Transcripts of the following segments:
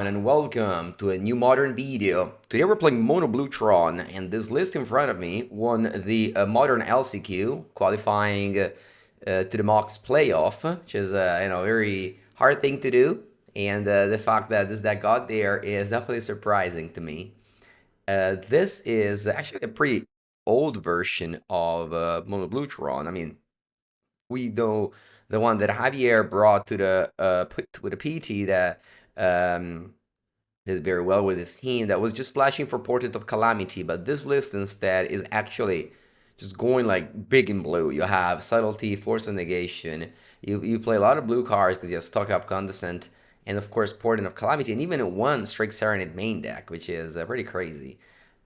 And welcome to a new modern video. Today we're playing MonoBlue Tron, and this list in front of me won the modern LCQ, qualifying to the MOX playoff, which is a very hard thing to do. And the fact that this deck got there is definitely surprising to me. This is actually a pretty old version of MonoBlue Tron. I mean, we know the one that Javier brought to the to the PT that. Did very well with his team that was just splashing for Portent of Calamity, but this list instead is actually just going like big in blue. You have Subtlety, Force of Negation. You play a lot of blue cards because you have Stock Up Condescent, and of course Portent of Calamity, and even one Strike Serenade main deck, which is pretty crazy.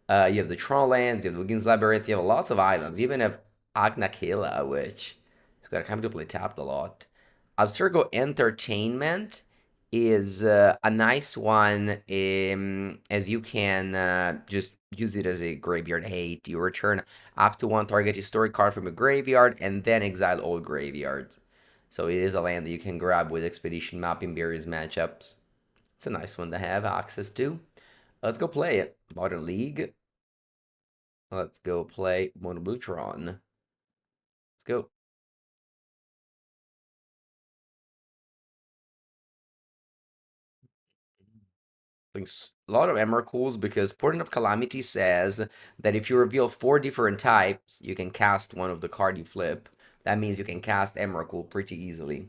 You have the Tron Land, you have the Wiggins Labyrinth, you have lots of islands. You even have Agnakila, which is going to come to play tapped a lot. Abstergo Entertainment is a nice one, as you can just use it as a graveyard hate. You return up to one target historic card from a graveyard and then exile all graveyards. So it is a land that you can grab with Expedition Map in various matchups. It's a nice one to have access to. Let's go play it. Modern League. Let's go play MonoBlue Tron. Let's go. Thanks. A lot of Emrakuls because Portent of Calamity says that if you reveal 4 different types, you can cast one of the card you flip. That means you can cast Emrakul pretty easily.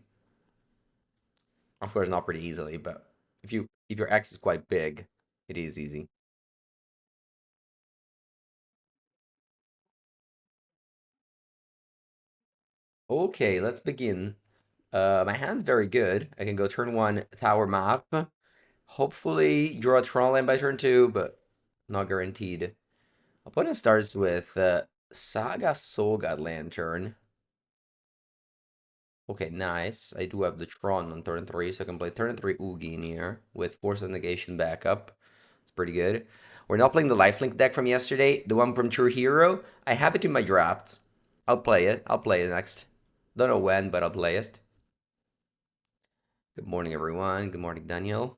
Of course, not pretty easily, but if your X is quite big, it is easy. Okay, let's begin. My hand's very good. I can go turn 1 tower map. Hopefully draw a Tron land by turn 2, but not guaranteed. Opponent starts with Saga Soul God Lantern. Okay, nice. I do have the Tron on turn 3, so I can play turn 3 Oogie in here with Force of Negation backup. It's pretty good. We're not playing the Lifelink deck from yesterday, the one from True Hero. I have it in my drafts. I'll play it. I'll play it next. Don't know when, but I'll play it. Good morning, everyone. Good morning, Daniel.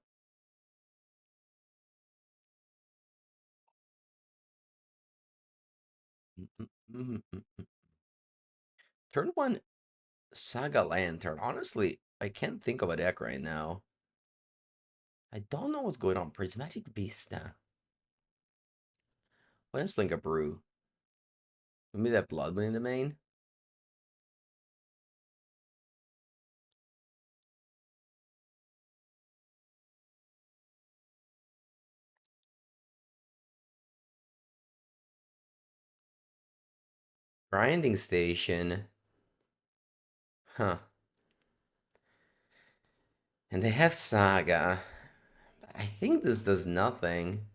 Turn 1 Saga Lantern. Honestly, I can't think of a deck right now. I don't know what's going on. Prismatic Beast now. When is playing a brew? Maybe that Blood in the main? Grinding Station. Huh. And they have Saga. I think this does nothing.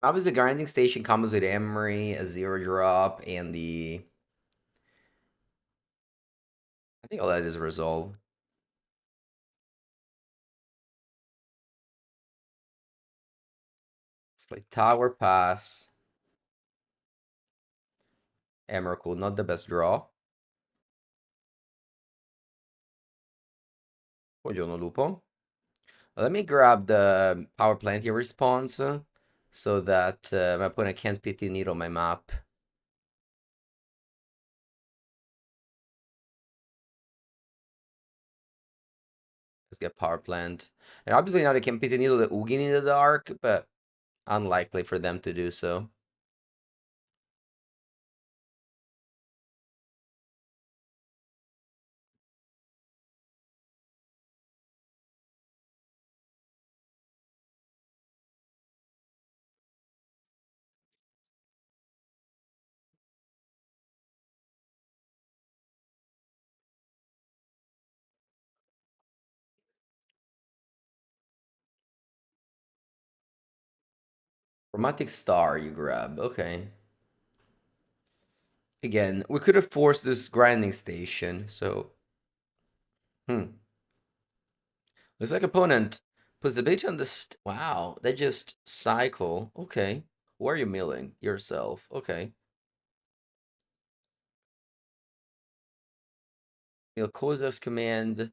Obviously, the Grinding Station comes with Emery, a 0 drop, and the. I think all that is resolved. Let's play Tower Pass. Emrakul, not the best draw. Buongiorno, Lupo. Let me grab the Power Plant here response so that my opponent can't PT needle my map. Let's get Power Plant. And obviously now they can PT needle the Ugin in the dark, but unlikely for them to do so. Chromatic Star you grab. Okay. Again, we could have forced this grinding station, so. Looks like opponent puts a bit on the. Wow, they just cycle. Okay. Who are you milling? Yourself. Okay. Kozak's command.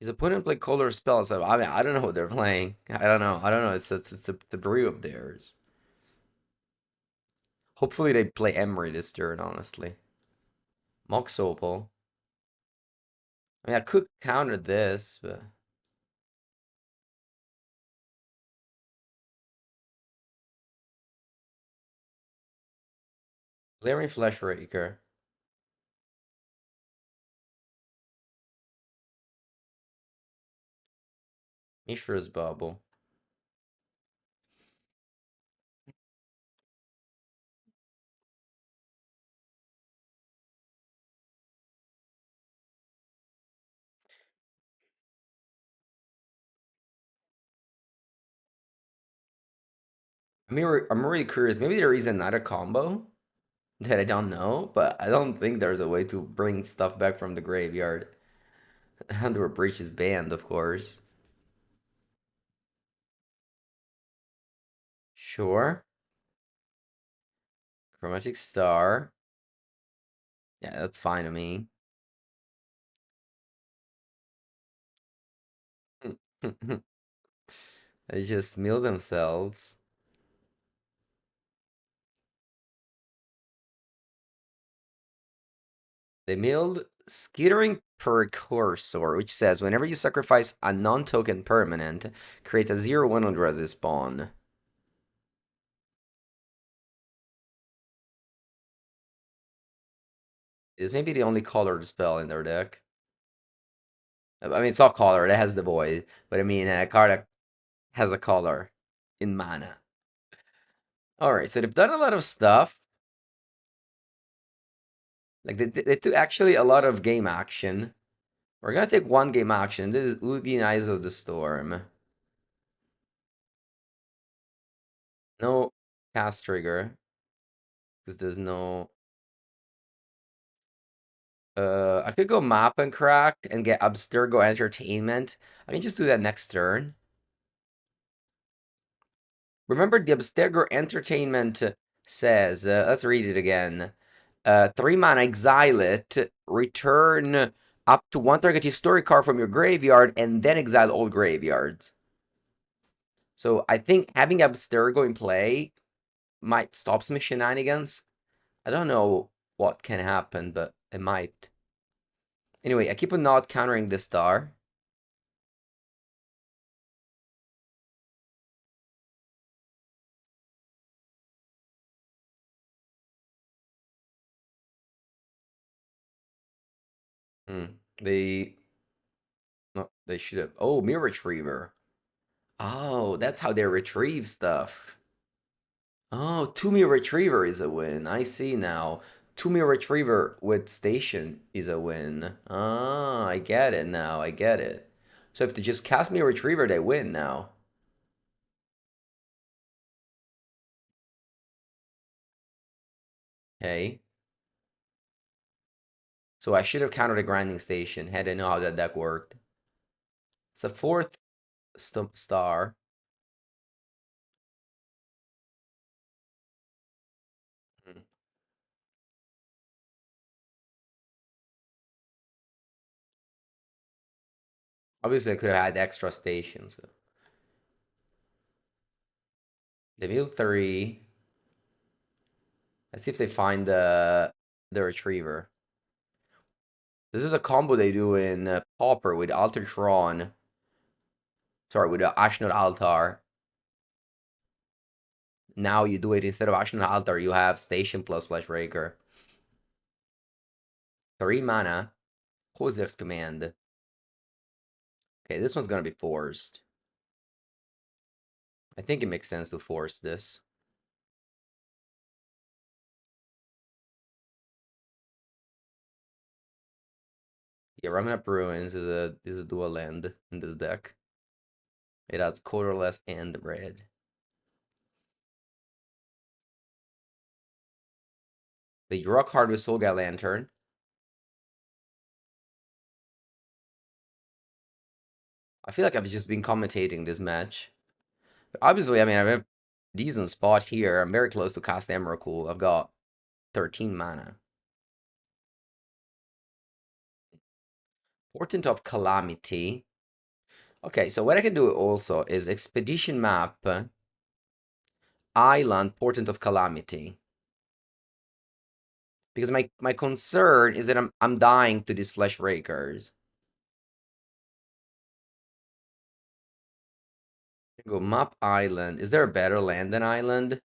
His opponent played color spells. So, I mean, I don't know what they're playing. I don't know. I don't know. It's a brew of theirs. Hopefully they play Emery this turn, honestly. Mox Opal. I mean, I could counter this, but Glaring Fleshraker. Mishra's Bubble. I mean, I'm really curious. Maybe there is another combo that I don't know, but I don't think there's a way to bring stuff back from the graveyard. Under a breach is banned, of course. Sure. Chromatic Star. Yeah, that's fine to me. They just mill themselves. They milled Skittering Precursor, which says whenever you sacrifice a non-token permanent, create a 0/1 on Dresses spawn. It's maybe the only colored spell in their deck. I mean, it's all colored. It has the void, but I mean, a card that has a color in mana. All right, so they've done a lot of stuff. Like they took actually a lot of game action. We're gonna take one game action. This is Oogie Eyes of the Storm. No cast trigger because there's no. I could go Map and Crack and get Abstergo Entertainment. I can just do that next turn. Remember, the Abstergo Entertainment says, let's read it again. 3 mana, exile it, return up to one target historic card from your graveyard, and then exile all graveyards. So I think having Abstergo in play might stop some shenanigans. I don't know what can happen, but it might. Anyway, I keep on not countering the star. They no, they should have. Oh, Mirror Retriever. Oh, that's how they retrieve stuff. Oh, Mirror Retriever is a win. I see now. Mirror Retriever with Station is a win. Ah, I get it now. I get it. So if they just cast Mirror Retriever, they win now. Hey. So I should have countered a Grinding Station had I know how that deck worked. It's a fourth star. Hmm. Obviously, I could have had extra stations. They build 3. Let's see if they find the retriever. This is a combo they do in Pauper with Alter Tron. Sorry, with Ashnod Altar. Now you do it instead of Ashnod Altar, you have Station plus Fleshraker. 3 mana. Kozak's command. Okay, this one's gonna be forced. I think it makes sense to force this. Yeah, Remnant Ruins is a dual land in this deck. It adds colorless and red. The draw card with Soulguy Lantern. I feel like I've just been commentating this match. Obviously, I mean, I'm in a decent spot here. I'm very close to cast Emrakul. I've got 13 mana. Portent of Calamity. Okay, so what I can do also is Expedition Map, Island, Portent of Calamity. Because my concern is that I'm dying to these Flesh Rakers. Go Map Island. Is there a better land than Island?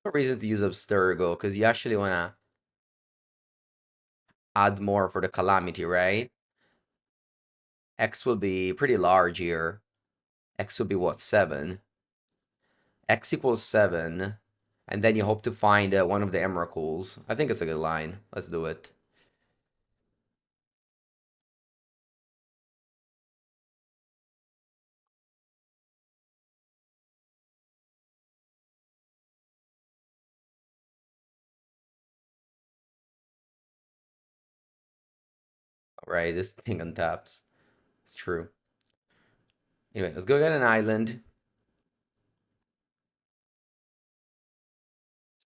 No reason to use Abstergo, because you actually wanna add more for the Calamity, right? X will be pretty large here. X will be what, 7? X equals 7. And then you hope to find one of the Emrakuls. I think it's a good line. Let's do it. Right, this thing untaps. It's true. Anyway, let's go get an island.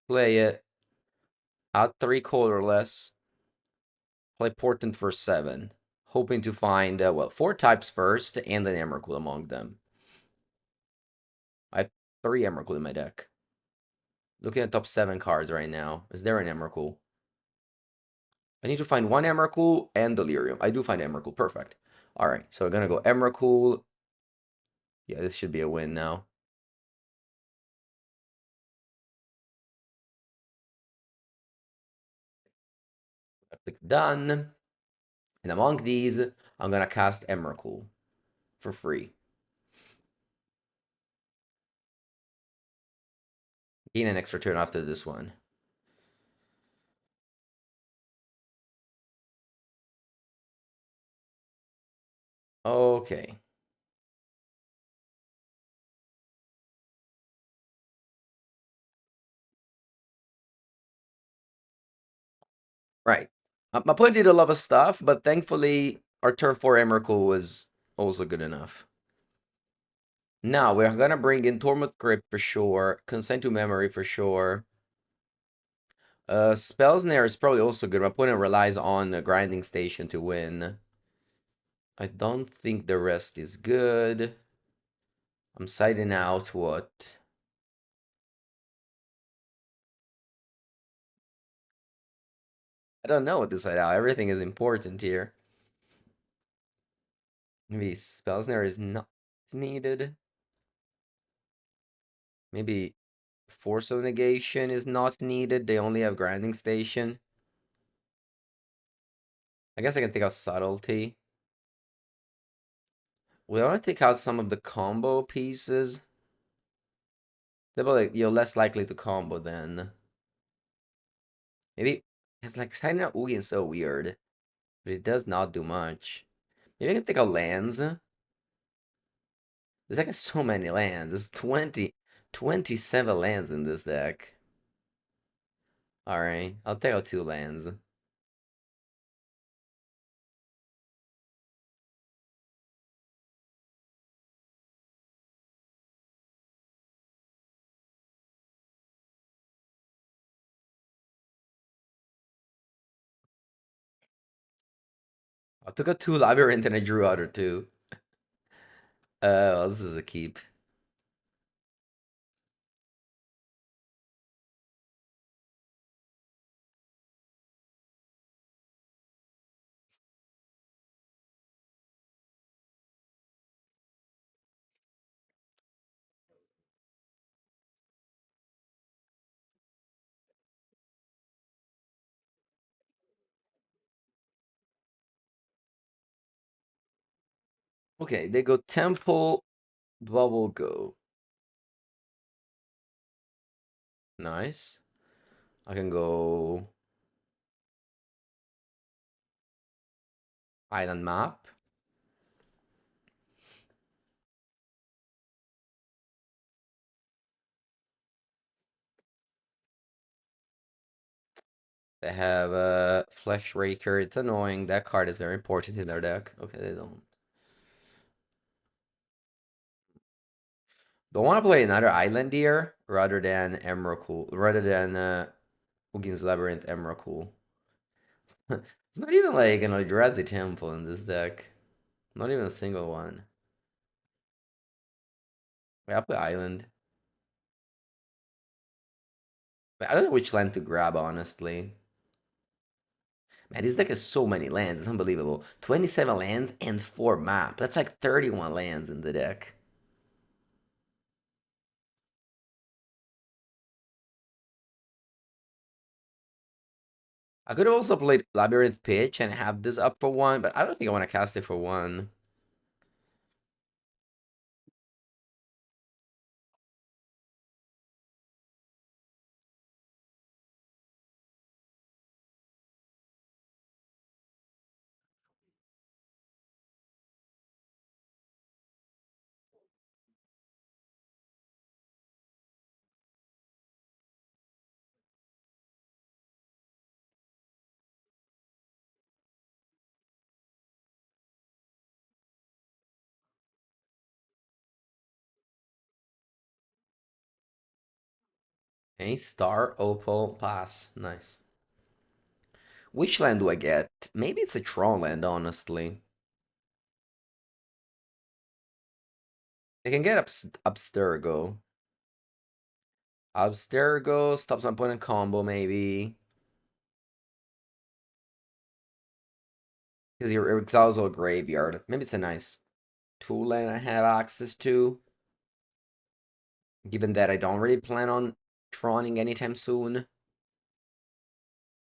Play it. Add 3 colorless. Play Portent for 7. Hoping to find, well, 4 types first and an Emrakul among them. I have 3 Emrakul in my deck. Looking at top 7 cards right now. Is there an Emrakul? I need to find 1 Emrakul and Delirium. I do find Emrakul. Perfect. Alright, so we're gonna go Emrakul. Yeah, this should be a win now. I click done. And among these, I'm gonna cast Emrakul for free. Gain an extra turn after this one. Okay. Right. My opponent did a lot of stuff, but thankfully our turn 4 Emrakul was also good enough. Now we're gonna bring in Tormod Crypt for sure, Consent to Memory for sure. Spell Snare is probably also good. My opponent relies on a grinding station to win. I don't think the rest is good. I'm siding out what? I don't know what to side out. Everything is important here. Maybe Spell Snare is not needed. Maybe Force of Negation is not needed. They only have grinding station. I guess I can take out Subtlety. We want to take out some of the combo pieces. Like, you're less likely to combo then. Maybe it's like signing out Oogie is so weird, but it does not do much. Maybe I can take out lands. There's like so many lands. There's 27 lands in this deck. Alright, I'll take out 2 lands. I took out 2 Labyrinth and I drew other 2. Well, this is a keep. Okay, they go Temple, Bubble Go. Nice. I can go Island Map. They have a Flesh Raker. It's annoying. That card is very important in their deck. Okay, they don't. Don't want to play another Island here rather than Emrakul, rather than Ugin's Labyrinth Emrakul. It's not even like an Eldrazi Temple in this deck. Not even a single one. Wait, I'll play Island. Wait, I don't know which land to grab, honestly. Man, this deck has so many lands. It's unbelievable. 27 lands and 4 map. That's like 31 lands in the deck. I could have also played Labyrinth Pitch and have this up for 1, but I don't think I want to cast it for 1. A Star, Opal, Pass. Nice. Which land do I get? Maybe it's a Tron land, honestly. I can get Abstergo. Abstergo, stops my opponent combo, maybe. Because your exiles a graveyard. Maybe it's a nice tool land I have access to. Given that I don't really plan on Troning anytime soon.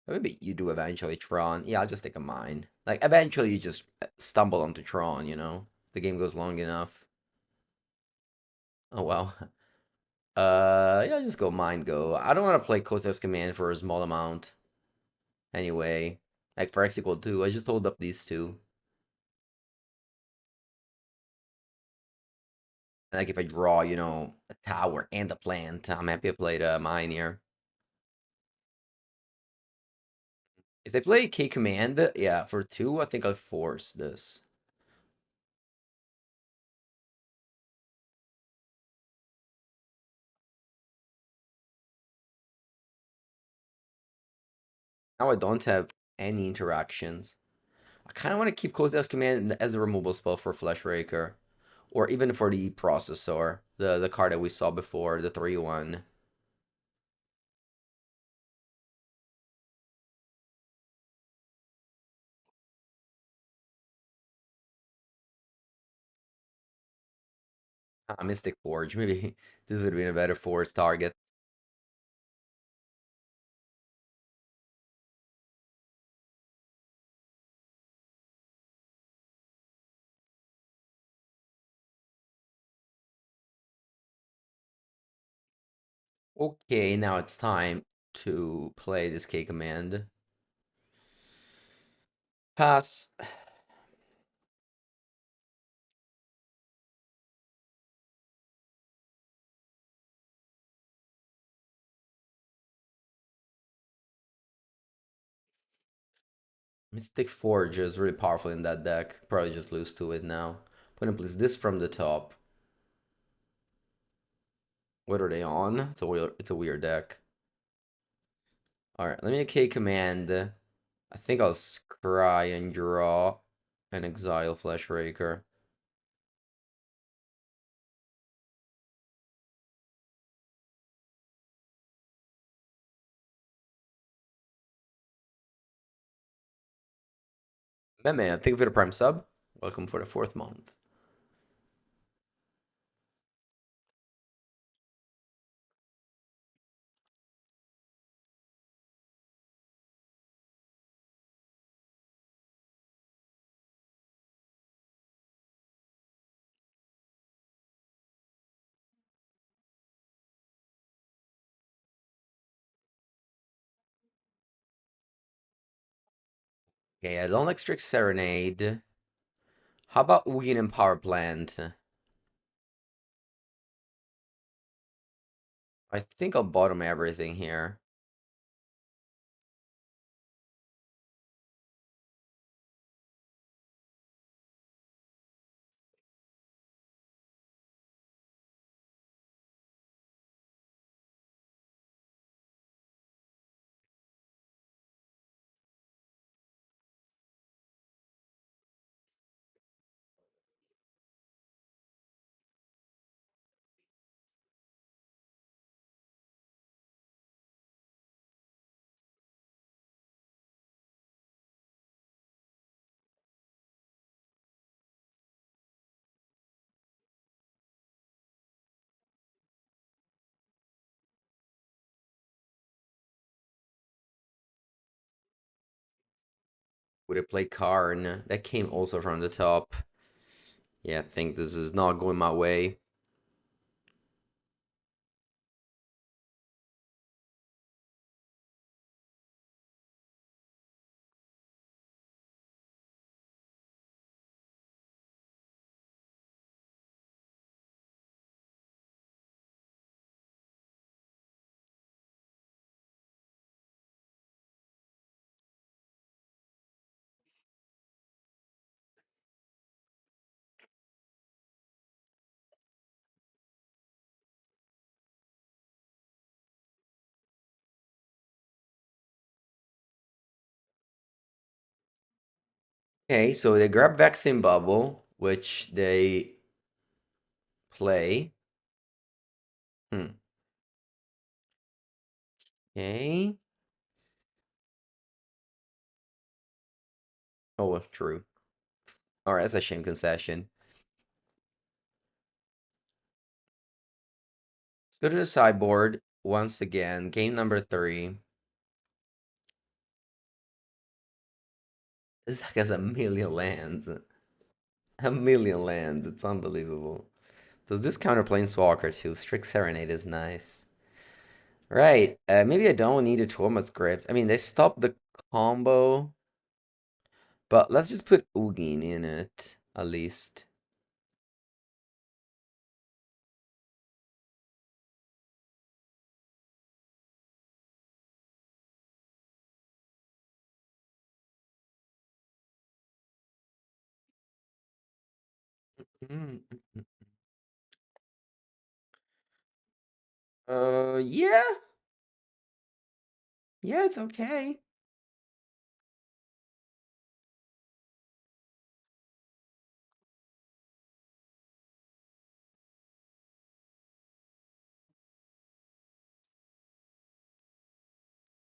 Maybe you do eventually Tron. Yeah, I'll just take a mine. Like, eventually you just stumble onto Tron, you know? The game goes long enough. Oh, well. Yeah, just go mine go. I don't want to play Kosev's Command for a small amount. Anyway. Like, for X equal 2, I just hold up these two. Like, if I draw, you know, a tower and a plant, I'm happy to play the mine here. If they play K Command, yeah, for 2, I think I'll force this. Now I don't have any interactions. I kind of want to keep Kozilek's Command as a removal spell for Flesh Raker. Or even for the Processor, the card that we saw before, the 3-1. Mystic Forge, maybe this would have been a better force target. Okay, now it's time to play this K command. Pass. Mystic Forge is really powerful in that deck. Probably just lose to it now. Put in place this from the top. What are they on? It's a weird deck. Alright, let me K command. I think I'll scry and draw an exile Flesh Raker. Man, thank you for the Prime sub. Welcome for the 4th month. Okay, I don't like Strict Serenade. How about Ween and Power Plant? I think I'll bottom everything here. Would I play Karn? That came also from the top. Yeah, I think this is not going my way. Okay, so they grab Vaccine Bubble, which they play. Hmm. Okay. Oh, well, true. All right, that's a shame concession. Let's go to the sideboard once again. Game number 3. This deck has a million lands. A million lands. It's unbelievable. Does this counter Planeswalker too? Strict Serenade is nice. Right. Maybe I don't need a Tormod script. I mean, they stopped the combo, but let's just put Ugin in it, at least. Mm. Yeah. Yeah, it's okay.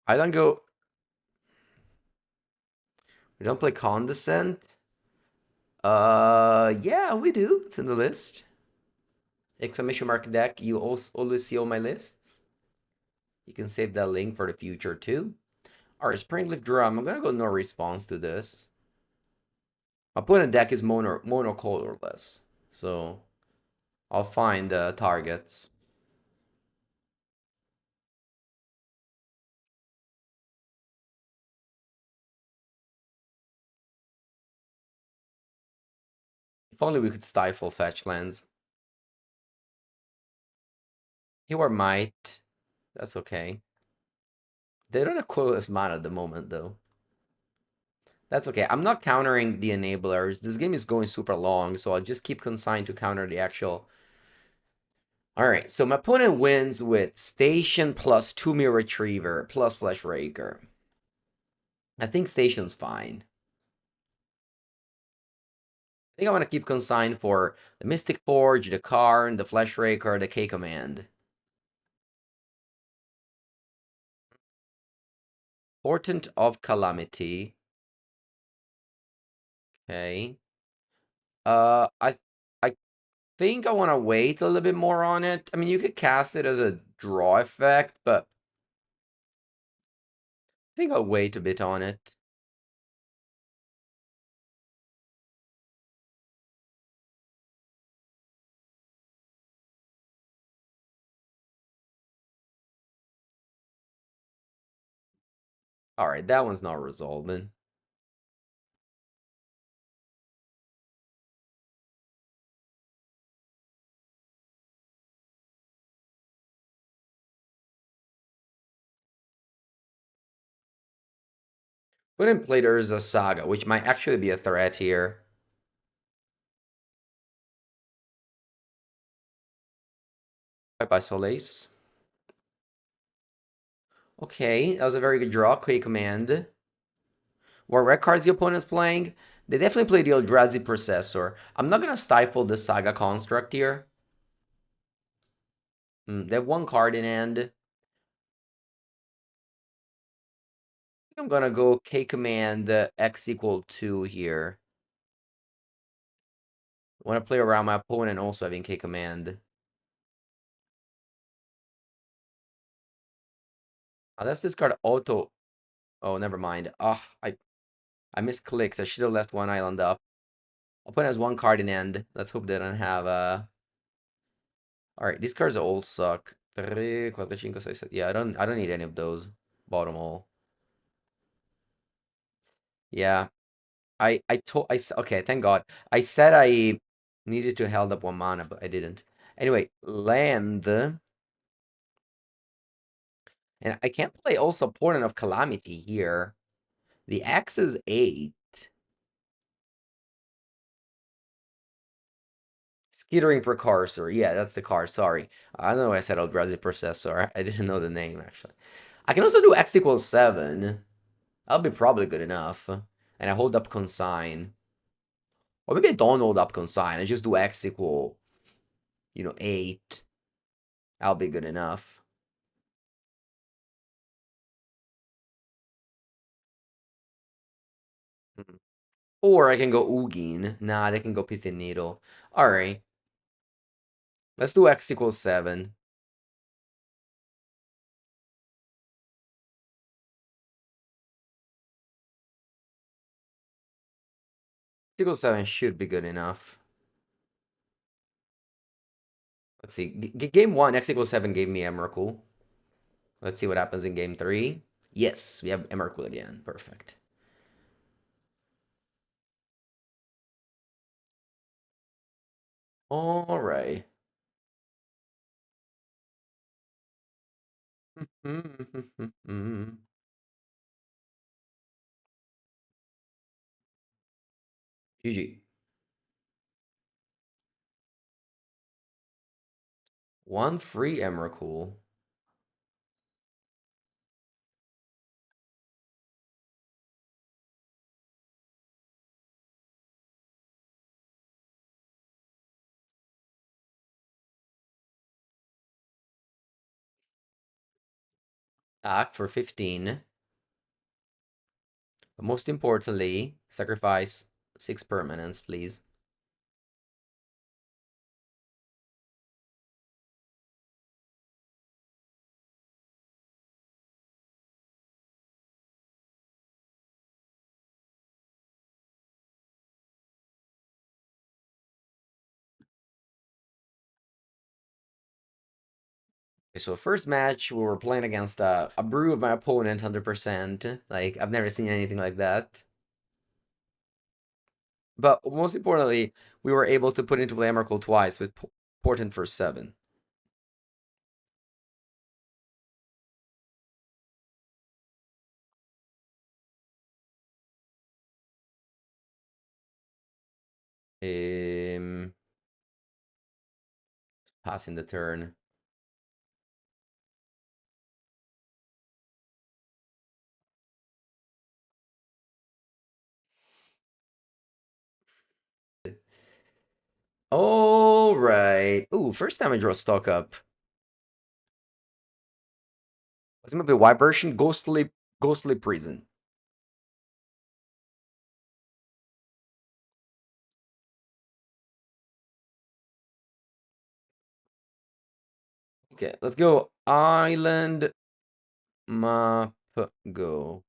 I don't go. We don't play Condescent. Yeah, we do. It's in the list. Exclamation mark deck. You also always see all my lists. You can save that link for the future too. Alright, Springleaf Drum. I'm gonna go no response to this. My opponent deck is monocolorless, so I'll find targets. If only we could stifle fetch lands. Here are might. That's okay. They don't have colorless mana at the moment though. That's okay. I'm not countering the enablers. This game is going super long, so I'll just keep consigned to counter the actual. Alright, so my opponent wins with Station plus Tomb Retriever plus Flesh Raker. I think Station's fine. I think I want to keep consigned for the Mystic Forge, the Karn, the Flesh Raker, the K Command. Portent of Calamity. Okay. I think I want to wait a little bit more on it. I mean, you could cast it as a draw effect, but I think I'll wait a bit on it. All right, that one's not resolving. Put in play there is a Saga, which might actually be a threat here. Bye-bye, Solace. Okay, that was a very good draw. Quick command. What red cards the opponent's playing? They definitely play the Eldrazi Processor. I'm not gonna stifle the Saga Construct here. They have one card in hand. I'm gonna go K command X equal 2 here. I want to play around my opponent also having K command. Let's discard auto. Oh, never mind. Ah, I misclicked. I should have left one island up. Opponent has one card in end. Let's hope they don't have Alright, these cards all suck. 3, 4, 5, 6, 7. Yeah, I don't need any of those. Bottom all. Yeah. Okay, thank God. I said I needed to held up one mana, but I didn't. Anyway, land. And I can't play also Portent of Calamity here. The X is 8. Skittering Precursor. Yeah, that's the card. Sorry. I don't know why I said Eldrazi Processor. I didn't know the name, actually. I can also do X equals 7. That'll be probably good enough. And I hold up Consign. Or maybe I don't hold up Consign. I just do X equal, 8. That'll be good enough. Hmm. Or I can go Ugin. Nah, they can go Pithing Needle. Alright. Let's do X equals 7. X equals 7 should be good enough. Let's see. Game 1, X equals 7 gave me Emrakul. Let's see what happens in game 3. Yes, we have Emrakul again. Perfect. Alright. GG. One free Emrakul. Act for 15. But most importantly, sacrifice 6 permanents, please. Okay, so first match, we were playing against a brew of my opponent, 100%. Like, I've never seen anything like that. But most importantly, we were able to put into play Emrakul twice with Portent for 7. Um, Passing the turn. All right. Ooh, first time I draw stock up. What's the white version? Ghostly Prison. Okay, let's go. Island map go.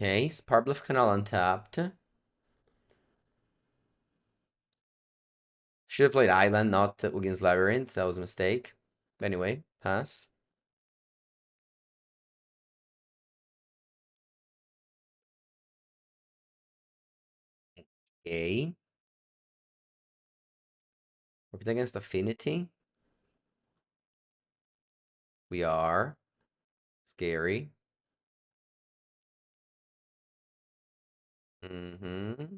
Okay, Sparbluff Canal untapped. Should have played Island, not Ugin's Labyrinth. That was a mistake. Anyway, pass. Okay. We're playing against Affinity. We are. Scary. Mm-hmm.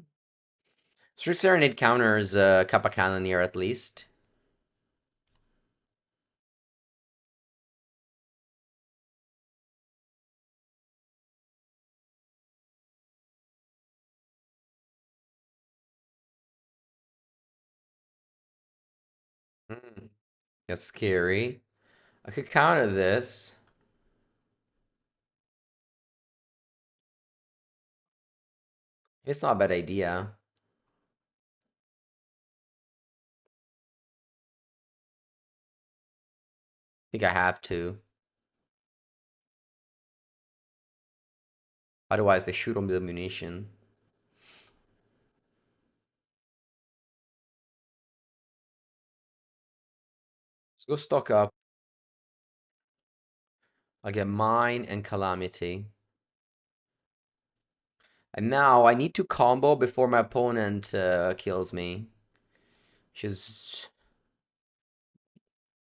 Strict Serenade counters Kappa Cannoneer at least. Mm. That's scary. I could counter this. It's not a bad idea. I think I have to. Otherwise, they shoot on the munition. Let's go stock up. I'll get mine and calamity. And now I need to combo before my opponent kills me. Which is,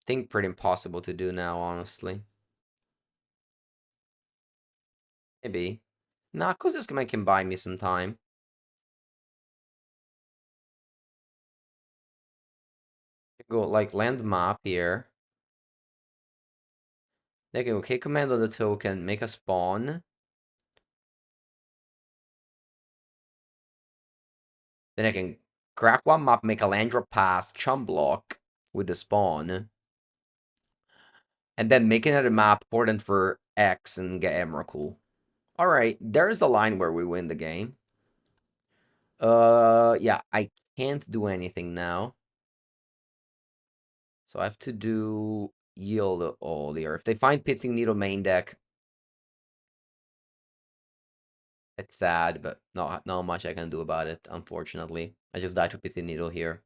I think, pretty impossible to do now, honestly. Maybe. Nah, cause this can buy me some time. Go like land map here. They can okay command on the token, make a spawn. Then I can crack one map, make a land drop pass, chum block with the spawn. And then make another map, important for X, and get Emrakul. Alright, there's a line where we win the game. Yeah, I can't do anything now. So I have to do yield all here. If they find Pithing Needle main deck, it's sad, but not much I can do about it, unfortunately. I just died to Pithing Needle here.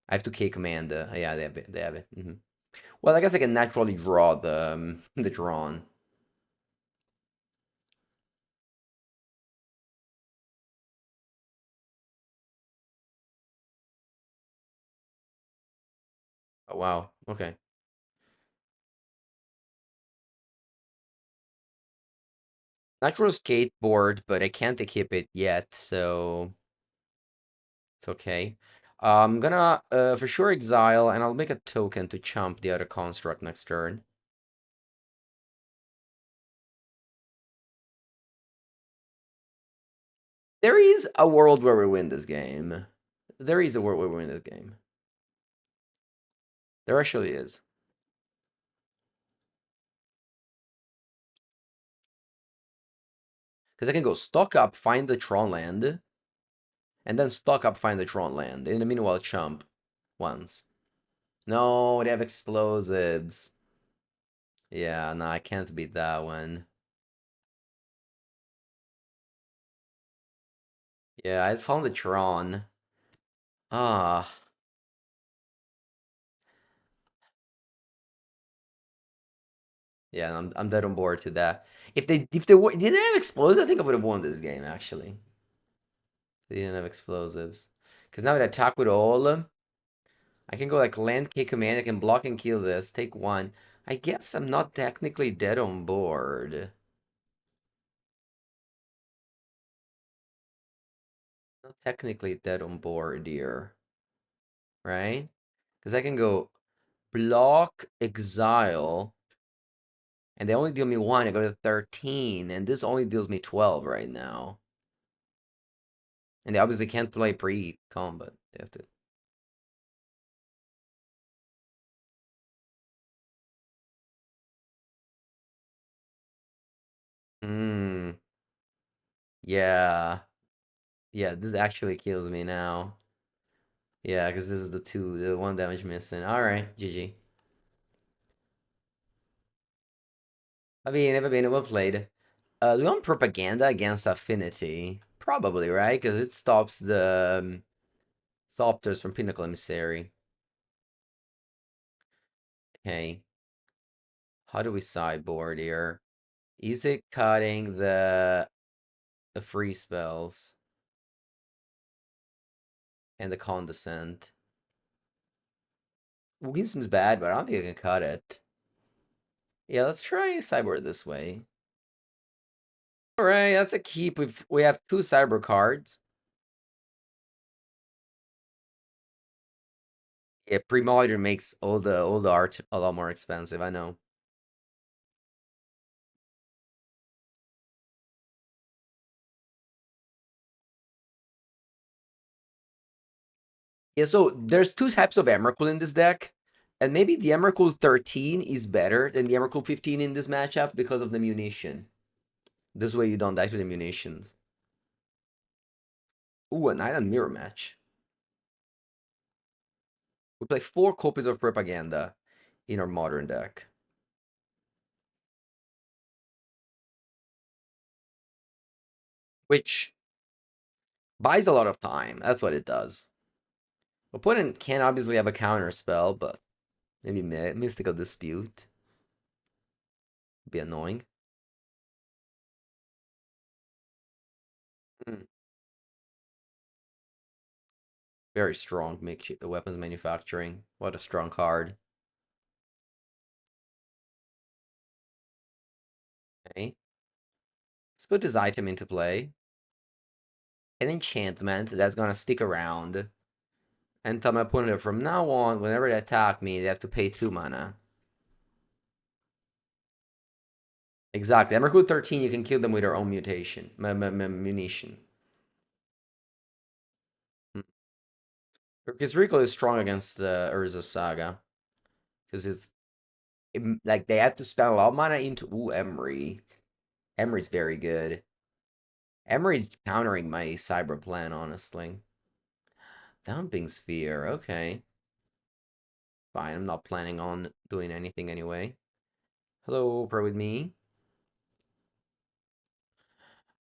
I have to K command. Yeah, they have it. They have it. Well, I guess I can naturally draw the the drawn. Oh wow. Okay. Natural skateboard, but I can't equip it yet, so it's okay. I'm gonna for sure exile, and I'll make a token to chump the other construct next turn. There is a world where we win this game. There is a world where we win this game. There actually is. Because I can go stock up, find the Tron land, and then stock up, find the Tron land. In the meanwhile, chump once. No, they have explosives. Yeah, no, I can't beat that one. Yeah, I found the Tron. Ah, yeah, I'm dead on board to that. If they didn't have explosives, I think I would have won this game actually. They didn't have explosives. Because now with attack with all, I can go like land K command, I can block and kill this, take one. I guess I'm not technically dead on board. Not technically dead on board here, right? Because I can go block, exile, and they only deal me one. I go to 13, and this only deals me 12 right now. And they obviously can't play pre-combat. They have to. Hmm. Yeah. Yeah, this actually kills me now. Yeah, because this is the one damage missing. Alright, GG. Never been well played. Do we want propaganda against affinity? Probably, right? Because it stops the Thopters from Pinnacle Emissary. Okay. How do we sideboard here? Is it cutting the free spells and the condescent? Wugin seems bad, but I don't think I can cut it. Yeah, let's try sideboard this way. Alright, that's a keep. We have two cyber cards. Yeah, pre-modern makes all the art a lot more expensive, I know. Yeah, so there's two types of Emrakul in this deck, and maybe the Emrakul 13 is better than the Emrakul 15 in this matchup because of the munition. This way you don't die to the munitions. Ooh, an island mirror match. We play 4 copies of propaganda in our modern deck. Which buys a lot of time. That's what it does. Opponent can obviously have a counter spell, but maybe Mystical Dispute would be annoying. Hmm. Very strong weapons manufacturing. What a strong card. Okay. Let's put this item into play. An enchantment that's gonna stick around and tell my opponent that from now on, whenever they attack me, they have to pay 2 mana. Exactly. Emrakul 13, you can kill them with their own mutation, munition. Because Rico is strong against the Urza Saga. Because like they have to spend a lot of mana into Emery. Emery's very good. Emery's countering my cyber plan, honestly. Dumping Sphere, okay. Fine, I'm not planning on doing anything anyway. Hello, pray with me.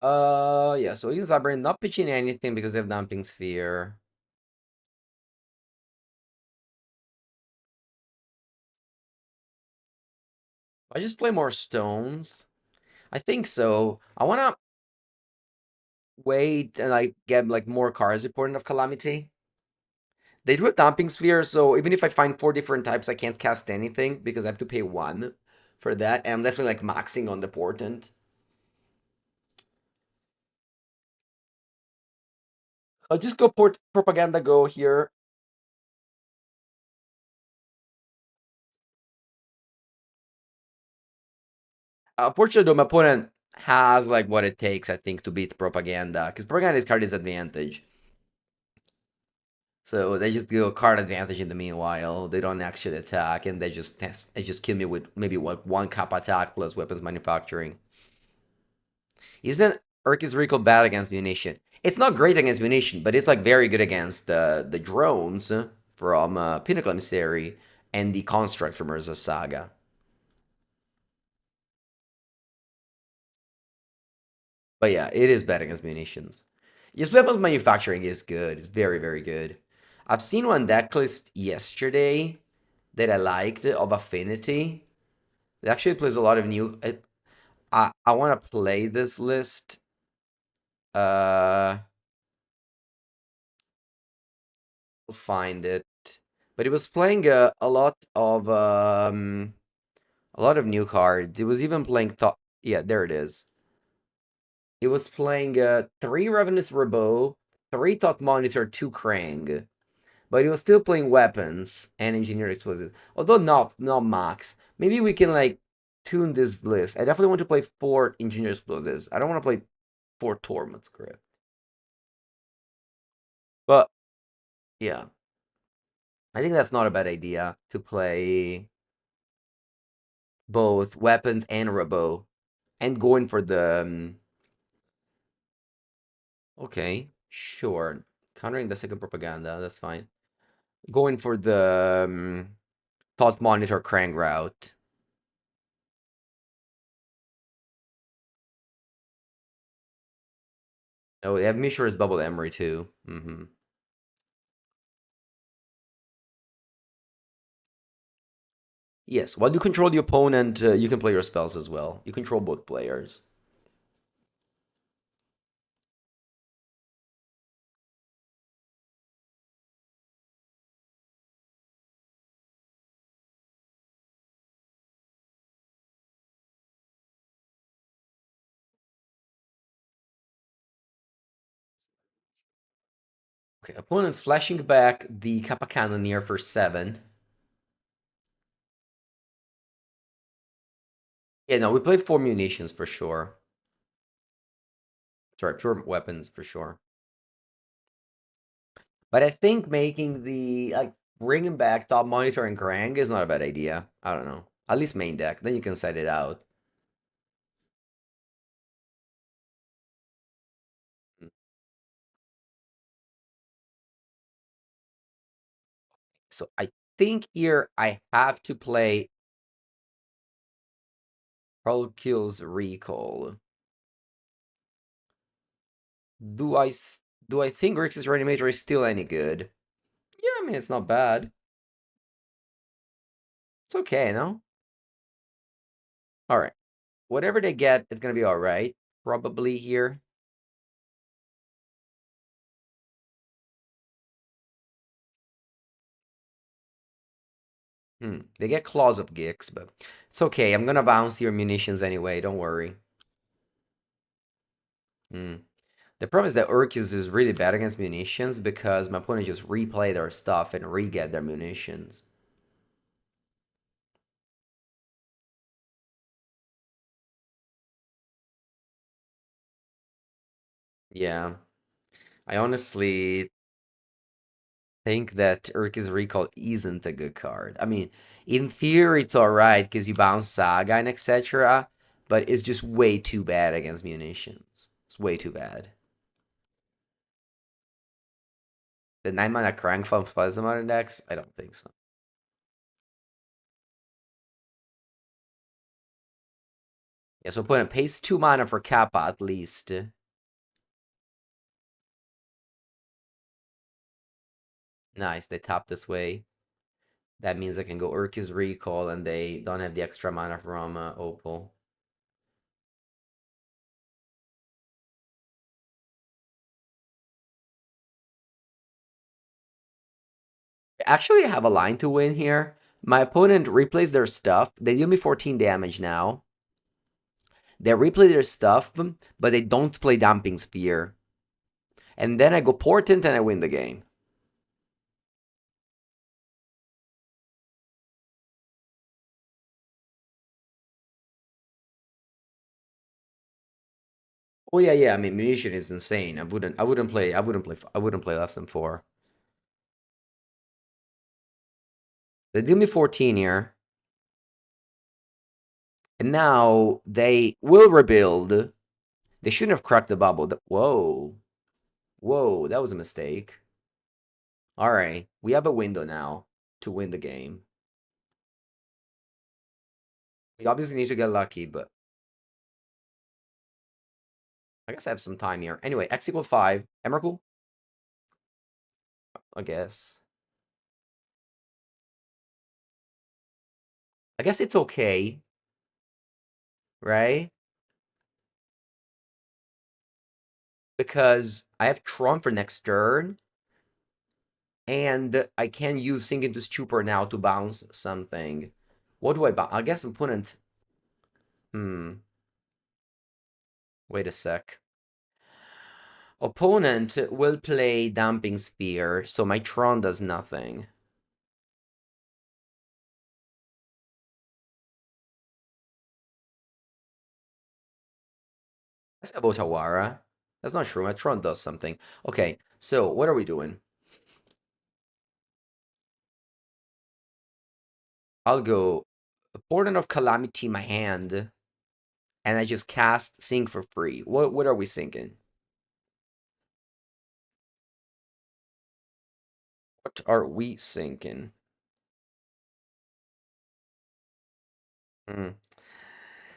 Yeah, so he's Cyber not pitching anything because they have Dumping Sphere. I just play more stones. I think so. I wanna wait and like get like more cards important of Calamity. They do have Damping Sphere, so even if I find 4 different types, I can't cast anything because I have to pay 1 for that. And I'm definitely like maxing on the portent. I'll just go Propaganda Go here. Unfortunately, though, my opponent has like what it takes, I think, to beat Propaganda. Because Propaganda is card disadvantage. So they just go card advantage in the meanwhile. They don't actually attack, and they just kill me with maybe what 1 cap attack plus weapons manufacturing. Isn't Urk's Recall bad against munition? It's not great against munition, but it's like very good against the drones from Pinnacle Emissary and the construct from Urza Saga. But yeah, it is bad against munitions. Just weapons manufacturing is good. It's very, very good. I've seen one deck list yesterday that I liked of Affinity. It actually plays a lot of new. I want to play this list. Uh, will find it. But it was playing a lot of new cards. It was even playing thought. Yeah, there it is. It was playing 3 Ravenous Rabot, 3 Thought Monitor, 2 Krang. But it was still playing weapons and engineered explosives. Although not max. Maybe we can like tune this list. I definitely want to play 4 engineered explosives. I don't want to play 4 Torment script. But yeah. I think that's not a bad idea to play both weapons and Rabot. And going for the okay, sure. Countering the second propaganda, that's fine. Going for the Thought Monitor Krang route. Oh, they have Mishra's Bubble Emery too. Yes, while you control the opponent, you can play your spells as well. You control both players. Okay, opponent's flashing back the Kappa Cannoneer for 7. Yeah, no, we play 4 munitions for sure. Sorry, 4 weapons for sure. But I think making the like bringing back Top Monitor and Krang is not a bad idea. I don't know. At least main deck. Then you can set it out. So I think here I have to play Hercule's Recall. Do I do I think Grixis Reanimator is still any good? Yeah, I mean it's not bad. It's okay, no? Alright. Whatever they get, it's gonna be alright. Probably here. They get Claws of Gix, but it's okay. I'm gonna bounce your munitions anyway, don't worry. The problem is that Urkus is really bad against munitions because my opponent just replay their stuff and re-get their munitions. Yeah. I honestly think that Urkus Recall isn't a good card. I mean, in theory it's alright because you bounce Saga and etc., but it's just way too bad against munitions. It's way too bad. The 9 mana Crank from Plasma Modern decks? I don't think so. Yeah, so opponent pays 2 mana for Kappa at least. Nice, they tap this way. That means I can go Urkus Recall and they don't have the extra mana from Opal. Actually, I have a line to win here. My opponent replays their stuff. They deal me 14 damage now. They replay their stuff, but they don't play Damping Sphere. And then I go Portent and I win the game. Oh yeah, yeah. I mean, munition is insane. I wouldn't play less than 4. They deal me 14 here. And now they will rebuild. They shouldn't have cracked the bubble. Whoa. Whoa, that was a mistake. All right, we have a window now to win the game. We obviously need to get lucky, but I guess I have some time here. Anyway, x equals 5. Emrakul? I guess. I guess it's okay, right? Because I have Tron for next turn, and I can use Sink into Stupor now to bounce something. What do I bounce? I guess opponent... Wait a sec. Opponent will play Damping Spear, so my Tron does nothing. Let's have Otawara. That's not true. My Tron does something. Okay, so what are we doing? I'll go Portent of Calamity in my hand, and I just cast Sync for free. What are we sinking? What are we sinking?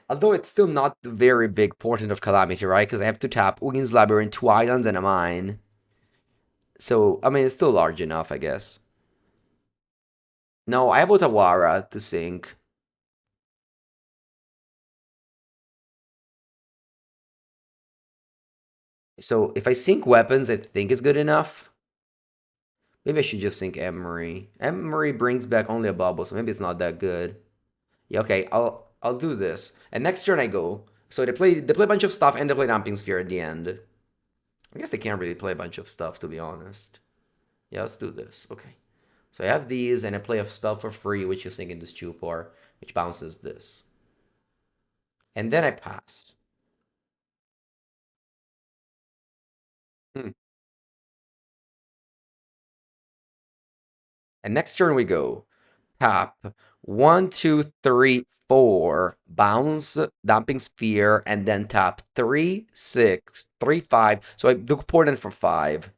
Although it's still not the very big Portent of Calamity, right? Because I have to tap Ugin's Labyrinth, 2 islands, and a mine. So, I mean, it's still large enough, I guess. No, I have Otawara to sink. So, if I sink weapons, I think it's good enough. Maybe I should just sink Emery. Emery brings back only a bubble, so maybe it's not that good. Yeah, okay, I'll do this. And next turn I go. So they play a bunch of stuff and they play Damping Sphere at the end. I guess they can't really play a bunch of stuff, to be honest. Yeah, let's do this. Okay. So I have these, and I play a spell for free, which is Sink into Stupor, which bounces this. And then I pass. Hmm. And next turn we go. Tap. 1, 2, 3, 4. Bounce, Damping Sphere, and then tap 3, 6, 3, 5. So I do Portent for 5.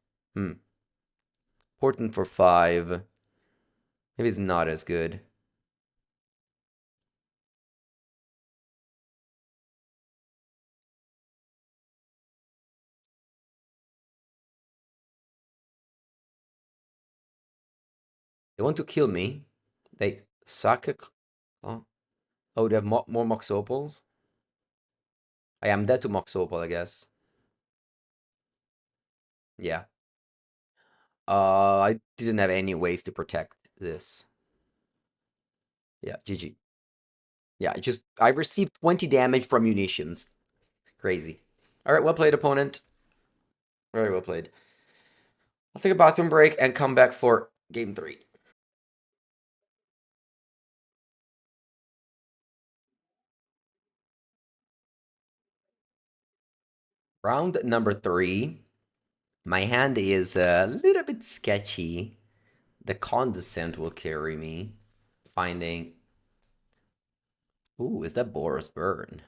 Portent for 5. Maybe it's not as good. They want to kill me. They suck a... Oh, oh, they have more Mox Opals? I am dead to Mox Opal, I guess. Yeah. I didn't have any ways to protect this. Yeah, GG. Yeah, I received 20 damage from munitions. Crazy. All right, well played, opponent. Very well played. I'll take a bathroom break and come back for game 3. Round number 3. My hand is a little bit sketchy. The Condescent will carry me. Finding... Ooh, is that Boros Burn?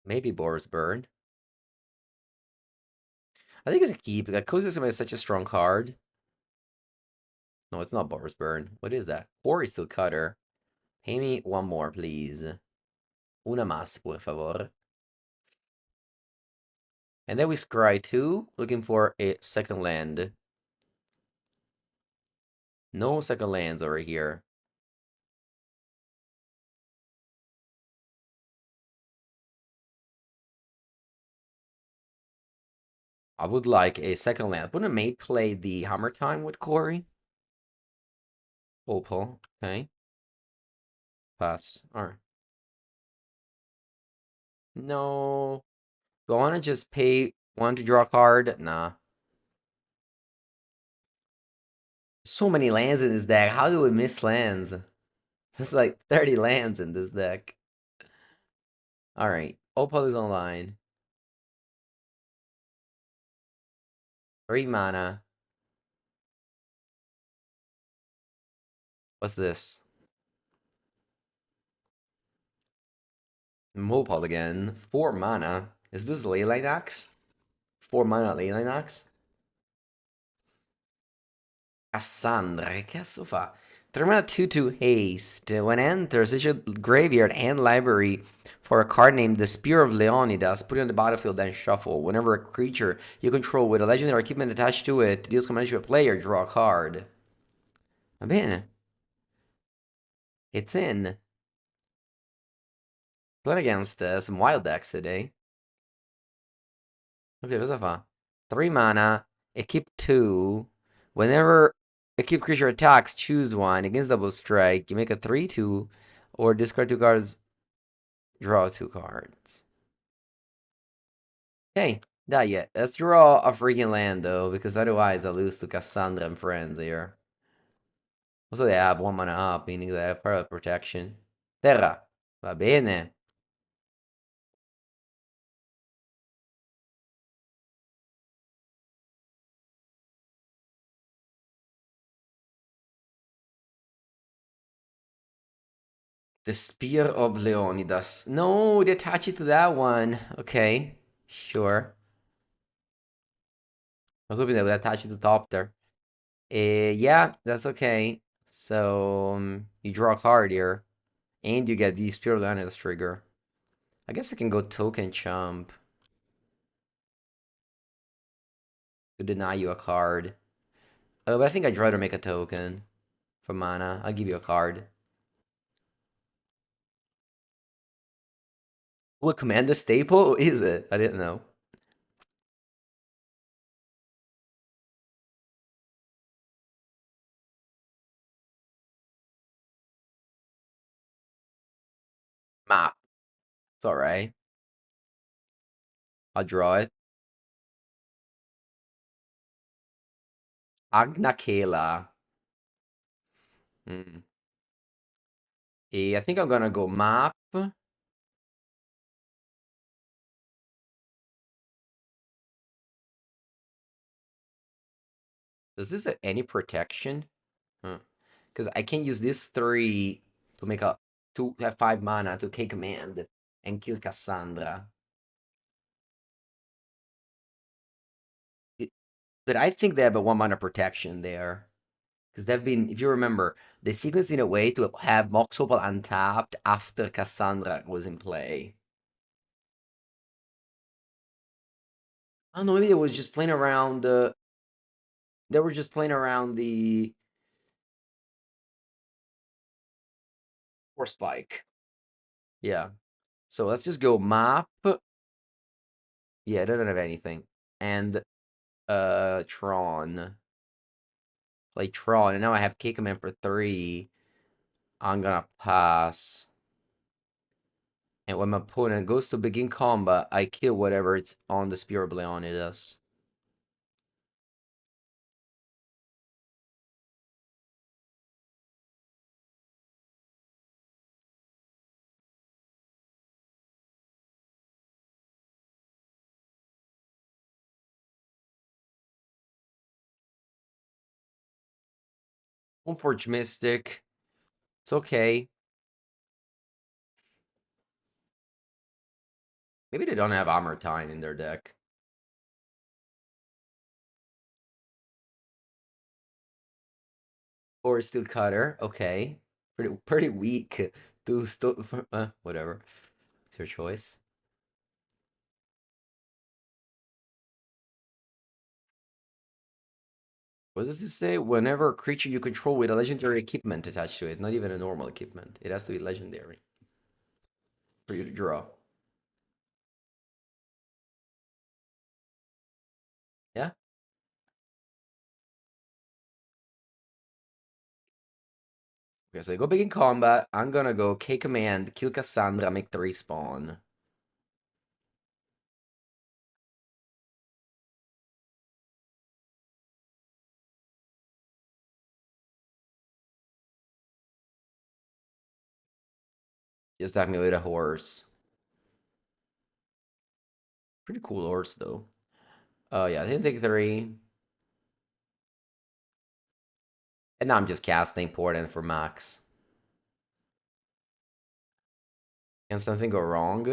Maybe Boros Burn. I think it's a keep. Like, Ecosystem is such a strong card. No, it's not Boros Burn. What is that? Quarry Steel Cutter. Pay me one more, please. Una más, por favor. And then we scry 2, looking for a second land. No second lands over here. I would like a second land. Wouldn't Mate play the HammerTime with Corey? Opal, okay. Pass. Alright. No. Do I want to just pay one to draw a card? Nah. So many lands in this deck. How do we miss lands? There's like 30 lands in this deck. Alright. Opal is online. 3 mana. What's this? Opal again. 4 mana. Is this Leyline Axe? 4 mana Leyline Axe? Cassandra, che cazzo fa? 3 mana 2/2 haste. When enters, search your graveyard and library for a card named the Spear of Leonidas. Put it on the battlefield, then shuffle. Whenever a creature you control with a legendary equipment attached to it deals command to a player, draw a card. Va bene. It's in. Playing against some wild decks today. Ok, cosa fa? 3 mana, equip 2. Whenever equip creature attacks, choose one. Against double strike, you make a 3/2, or discard 2 cards, draw 2 cards. Okay, that yet. Let's draw a freaking land though, because otherwise I lose to Cassandra and friends here. Also, they have 1 mana up, meaning they have part of protection. Terra. Va bene. The Spear of Leonidas. No, they attach it to that one. Okay, sure. I was hoping they would attach it to the top there. Yeah, that's okay. So, you draw a card here, and you get the Spear of Leonidas trigger. I guess I can go token chump to deny you a card. But I think I'd rather make a token for mana. I'll give you a card. What Commander staple is it? I didn't know. Map. It's alright. I'll draw it. Agnakela. Hmm. I think I'm gonna go map. Does this have any protection? Because I can use these 3 to make a to have 5 mana to K command and kill Cassandra. But I think they have a 1 mana protection there. Because they've been, if you remember, they sequenced in a way to have Mox Opal untapped after Cassandra was in play. I don't know, maybe they was just playing around they were just playing around the Force Spike. Yeah. So let's just go map. Yeah, I don't have anything. And Tron. Play Tron. And now I have Kick Command for 3. I'm gonna pass. And when my opponent goes to begin combat, I kill whatever it's on the Spear Blade on it is. Forge Mystic. It's okay. Maybe they don't have HammerTime in their deck. Or Steel Cutter. Okay. Pretty weak. Do whatever. It's your choice. What does it say? Whenever a creature you control with a legendary equipment attached to it, not even a normal equipment. It has to be legendary for you to draw. Yeah? Okay, so I go big in combat. I'm gonna go K command, kill Cassandra, make 3 spawn. Just attack me with a horse. Pretty cool horse though. Oh yeah, I didn't take 3. And now I'm just casting Portent for max. Can something go wrong?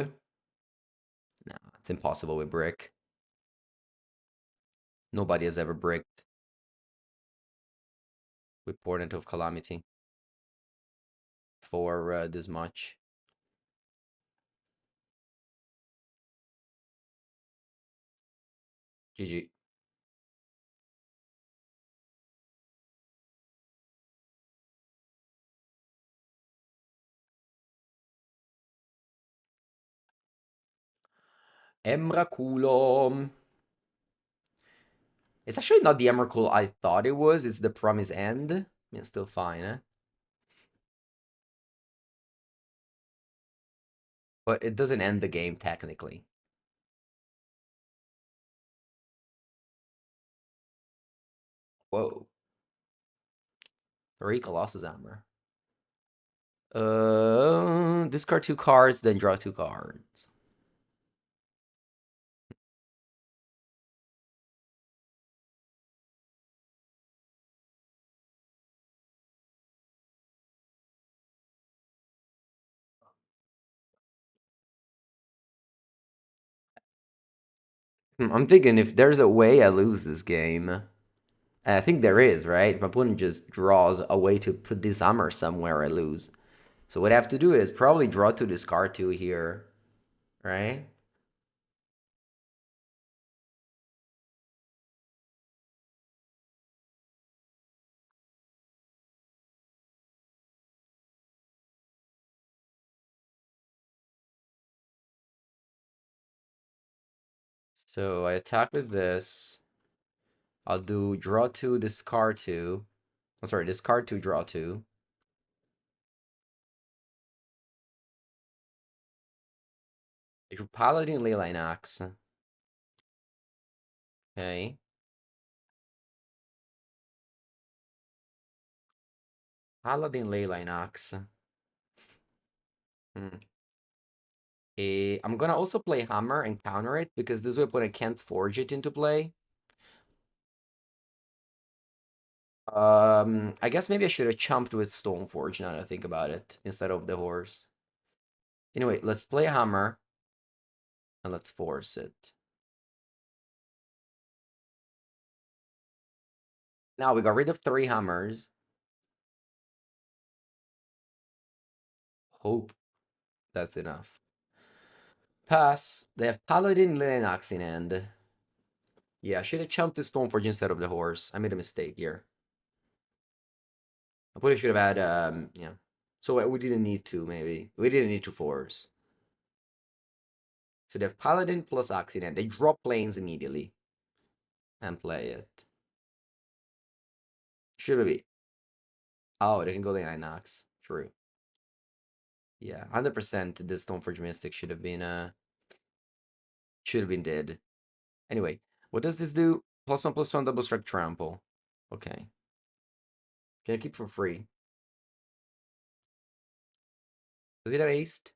No, it's impossible with Brick. Nobody has ever bricked with Portent of Calamity for this much. GG. Emrakulo. It's actually not the Emrakul I thought it was. It's the Promise End. I mean, it's still fine, eh? But it doesn't end the game technically. Whoa. 3 Colossus Hammer. Discard 2 cards, then draw 2 cards. I'm thinking if there's a way I lose this game. And I think there is, right? If my opponent just draws a way to put this hammer somewhere, I lose. So what I have to do is probably draw 2, discard 2 here, right? So I attack with this. I'll do draw 2, discard 2. I'm sorry, discard 2, draw 2. I drew Paladin Leyline Axe. Okay. Paladin Leyline Axe. Hmm. I'm gonna also play Hammer and counter it because this weapon I can't forge it into play. I guess maybe I should have chumped with Stoneforge now that I think about it instead of the horse. Anyway, let's play Hammer and let's force it. Now we got rid of 3 hammers. Hope that's enough. Pass. They have Paladin, Lennox in hand. Yeah, I should have chumped the Stoneforge instead of the horse. I made a mistake here. I probably should have had, yeah. So we didn't need to, maybe. We didn't need to force. So they have Paladin plus Accident. They drop planes immediately. And play it. Should be. Oh, they can go the Nox. True. Yeah, 100% this Stoneforge Mystic should have been dead. Anyway, what does this do? +1/+1 double strike trample. Okay. Can I keep for free? Does it have haste?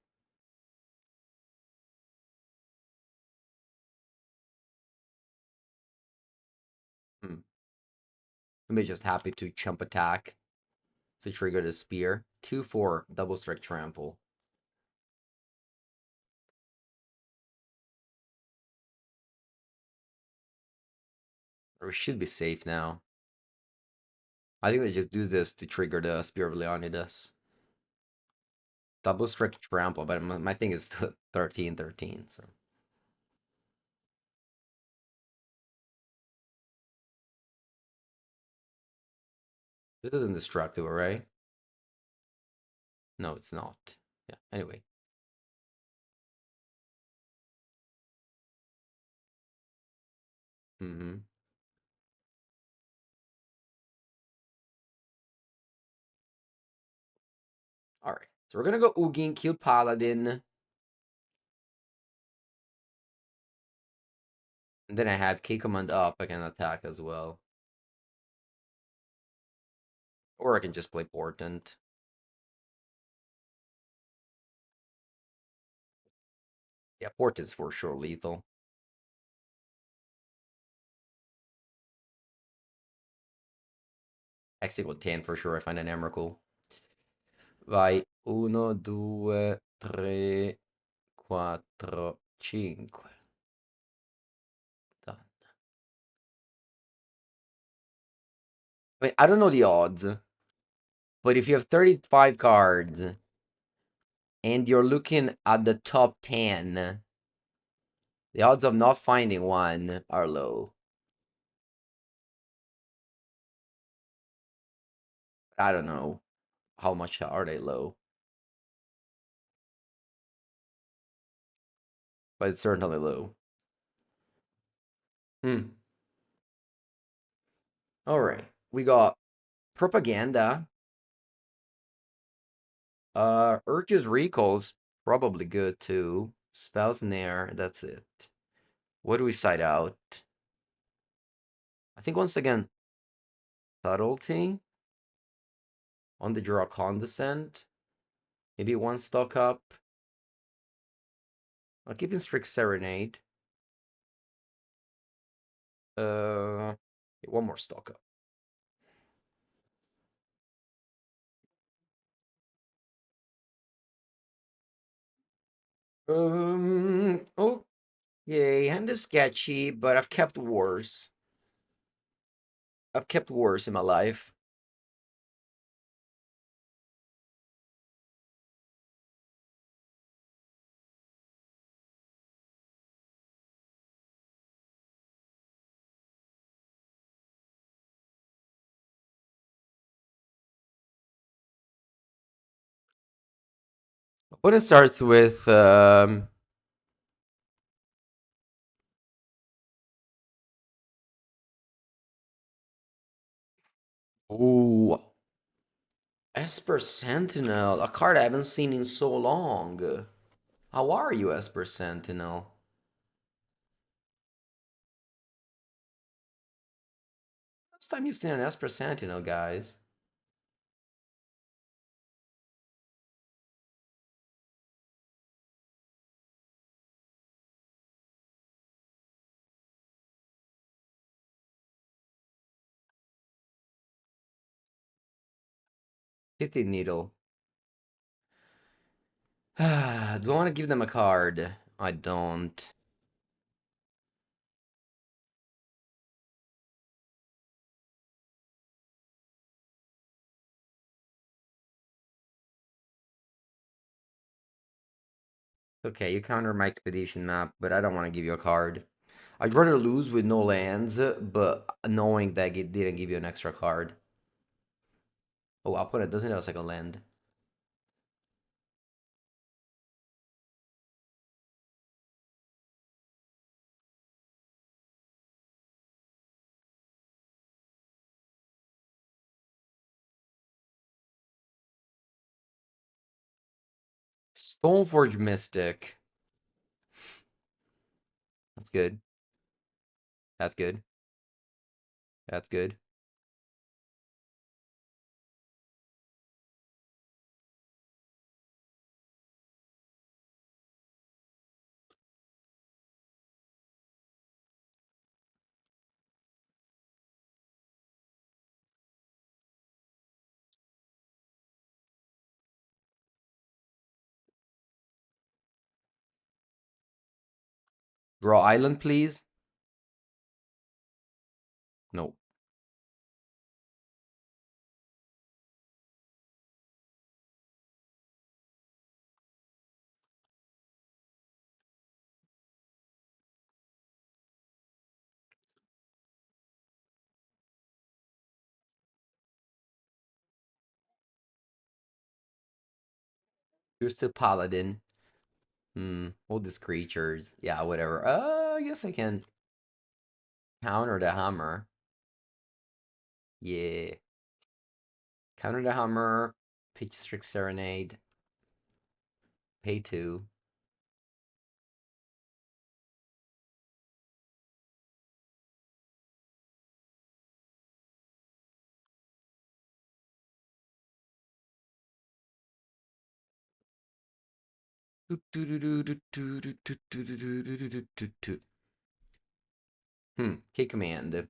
Hmm. I'm just happy to chump attack to trigger the spear. 2/4 double strike trample. Or we should be safe now. I think they just do this to trigger the Spear of Leonidas. Double strike trample, but my thing is 13/13, so. This isn't destructible, right? No, it's not. Yeah, anyway. Mm-hmm. Alright. So we're gonna go Ugin, kill Paladin. And then I have K command up, I can attack as well. Or I can just play Portent. Yeah, Portent's for sure lethal. X equal 10 for sure, I find an Emrakul. Vai. 1, 2, 3, 4, 5. Done. I mean, I don't know the odds, but if you have 35 cards and you're looking at the top 10, the odds of not finding one are low. I don't know how much are they low, but it's certainly low. Hmm. All right, we got propaganda. Urge's recall's probably good too. Spells Nair, that's it. What do we side out? I think once again, subtlety on the draw condescent. Maybe one stock up. I'll keep in strict serenade. One more stock up. Okay, and is sketchy, but I've kept worse. I've kept worse in my life. Opponent starts with ooh, Esper Sentinel, a card I haven't seen in so long. How are you, Esper Sentinel? Last time you've seen an Esper Sentinel, guys. Pithy Needle. Do I want to give them a card? I don't. Okay, you counter my expedition map, but I don't want to give you a card. I'd rather lose with no lands, but knowing that it didn't give you an extra card. Oh, I'll put it doesn't have a second land. Stoneforge Mystic. That's good. That's good. That's good. Draw island, please. No. You're still paladin. All these creatures. Yeah, whatever. I guess I can counter the hammer. Yeah. Counter the hammer. Pitch Strict Serenade. Pay 2. Key command.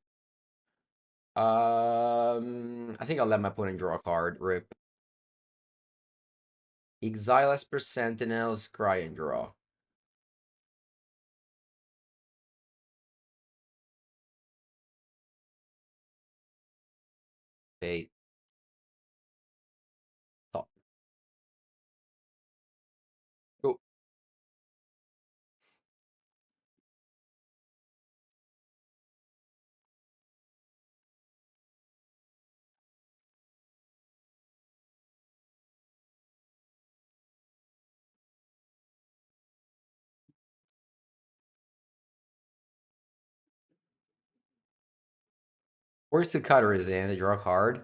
I think I'll let my opponent draw a card. Rip. Exile Esper Sentinel, scry and draw. Pay. Top. Go. Where's the cutter is in? They draw a card.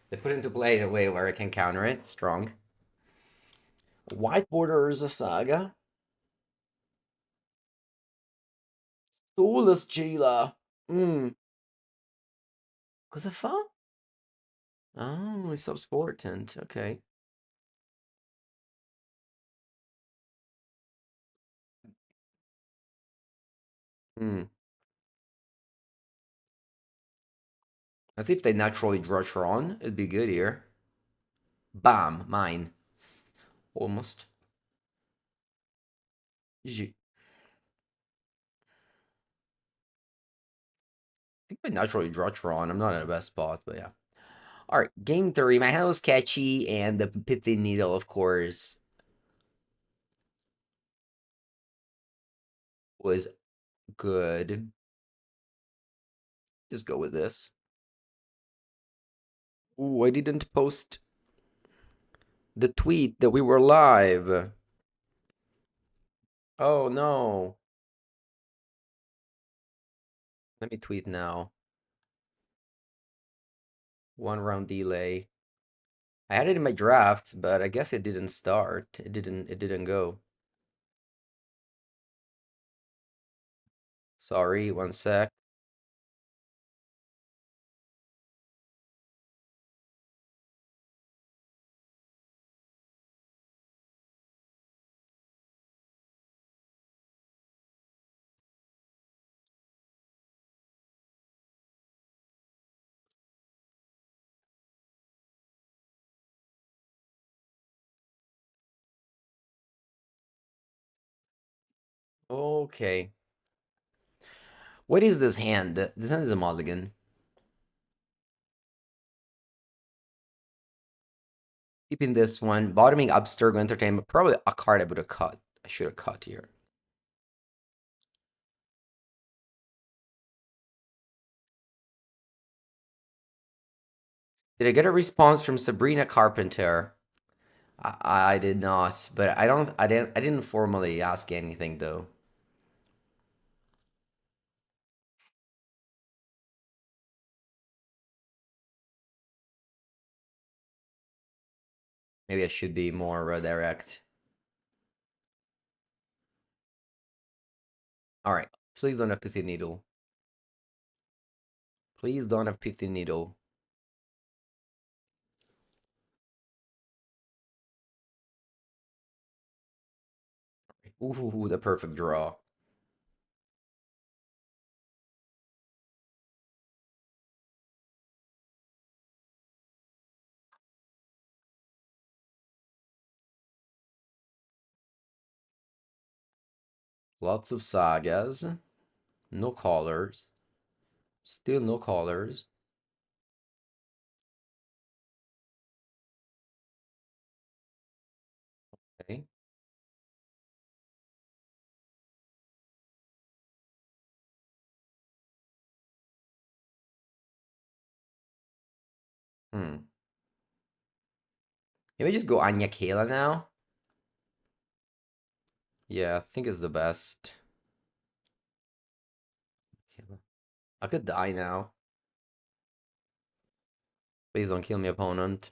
They put it into play in a way where I can counter it. Strong. White Border is a saga. Soulless Jailer. Cosa fa? Oh, it's subsportant. Okay. Hmm. As if they naturally draw Tron. It'd be good here. Bam. Mine. Almost. GG. I think I naturally draw Tron. I'm not in the best spot, but yeah. All right, game 3. My hand was catchy, and the Pithy Needle, of course, was good. Just go with this. Ooh, I didn't post the tweet that we were live. Oh no. Let me tweet now. 1 round delay. I had it in my drafts, but I guess it didn't start. It didn't go. Sorry, 1 sec. Okay. What is this hand? This hand is a mulligan. Keeping this one. Bottoming Abstergo Entertainment. Probably a card I would have cut. I should have cut here. Did I get a response from Sabrina Carpenter? I did not, but I didn't formally ask anything though. Maybe I should be more direct. All right, please don't have pithy needle. Please don't have pithy needle. Ooh, the perfect draw. Lots of sagas. No colors. Still no colors. Okay. Hmm. Maybe just go Anya Kayla now. Yeah, I think it's the best. I could die now. Please don't kill me, opponent.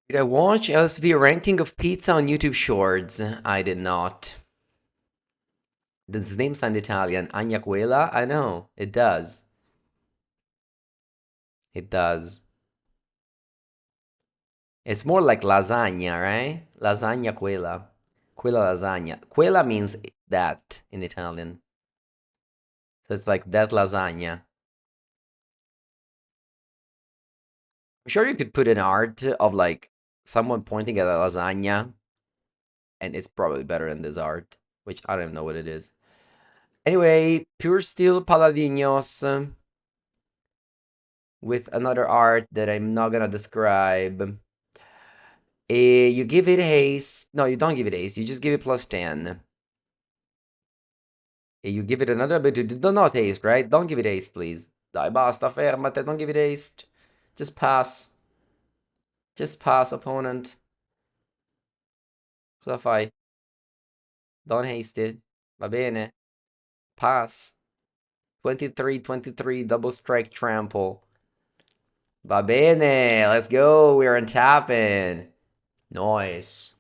Did I watch LSV ranking of pizza on YouTube Shorts? I did not. Does his name sound Italian? Agnaquela? I know, it does. It does. It's more like lasagna, right? Lasagna quella. Quella lasagna. Quella means that in Italian. So it's like that lasagna. I'm sure you could put an art of like someone pointing at a lasagna, and it's probably better than this art, which I don't even know what it is. Anyway, Pure Steel Paladinos with another art that I'm not gonna describe. You give it haste. No, you don't give it haste. You just give it plus 10. You give it another ability. Do not haste, right? Don't give it haste, please. Dai, basta, fermate. Don't give it haste. Just pass. Just pass, opponent. Cosa fai? Don't haste it. Va bene. Pass. 23, 23, double strike trample. Va bene. Let's go. We're on tapping. Nice.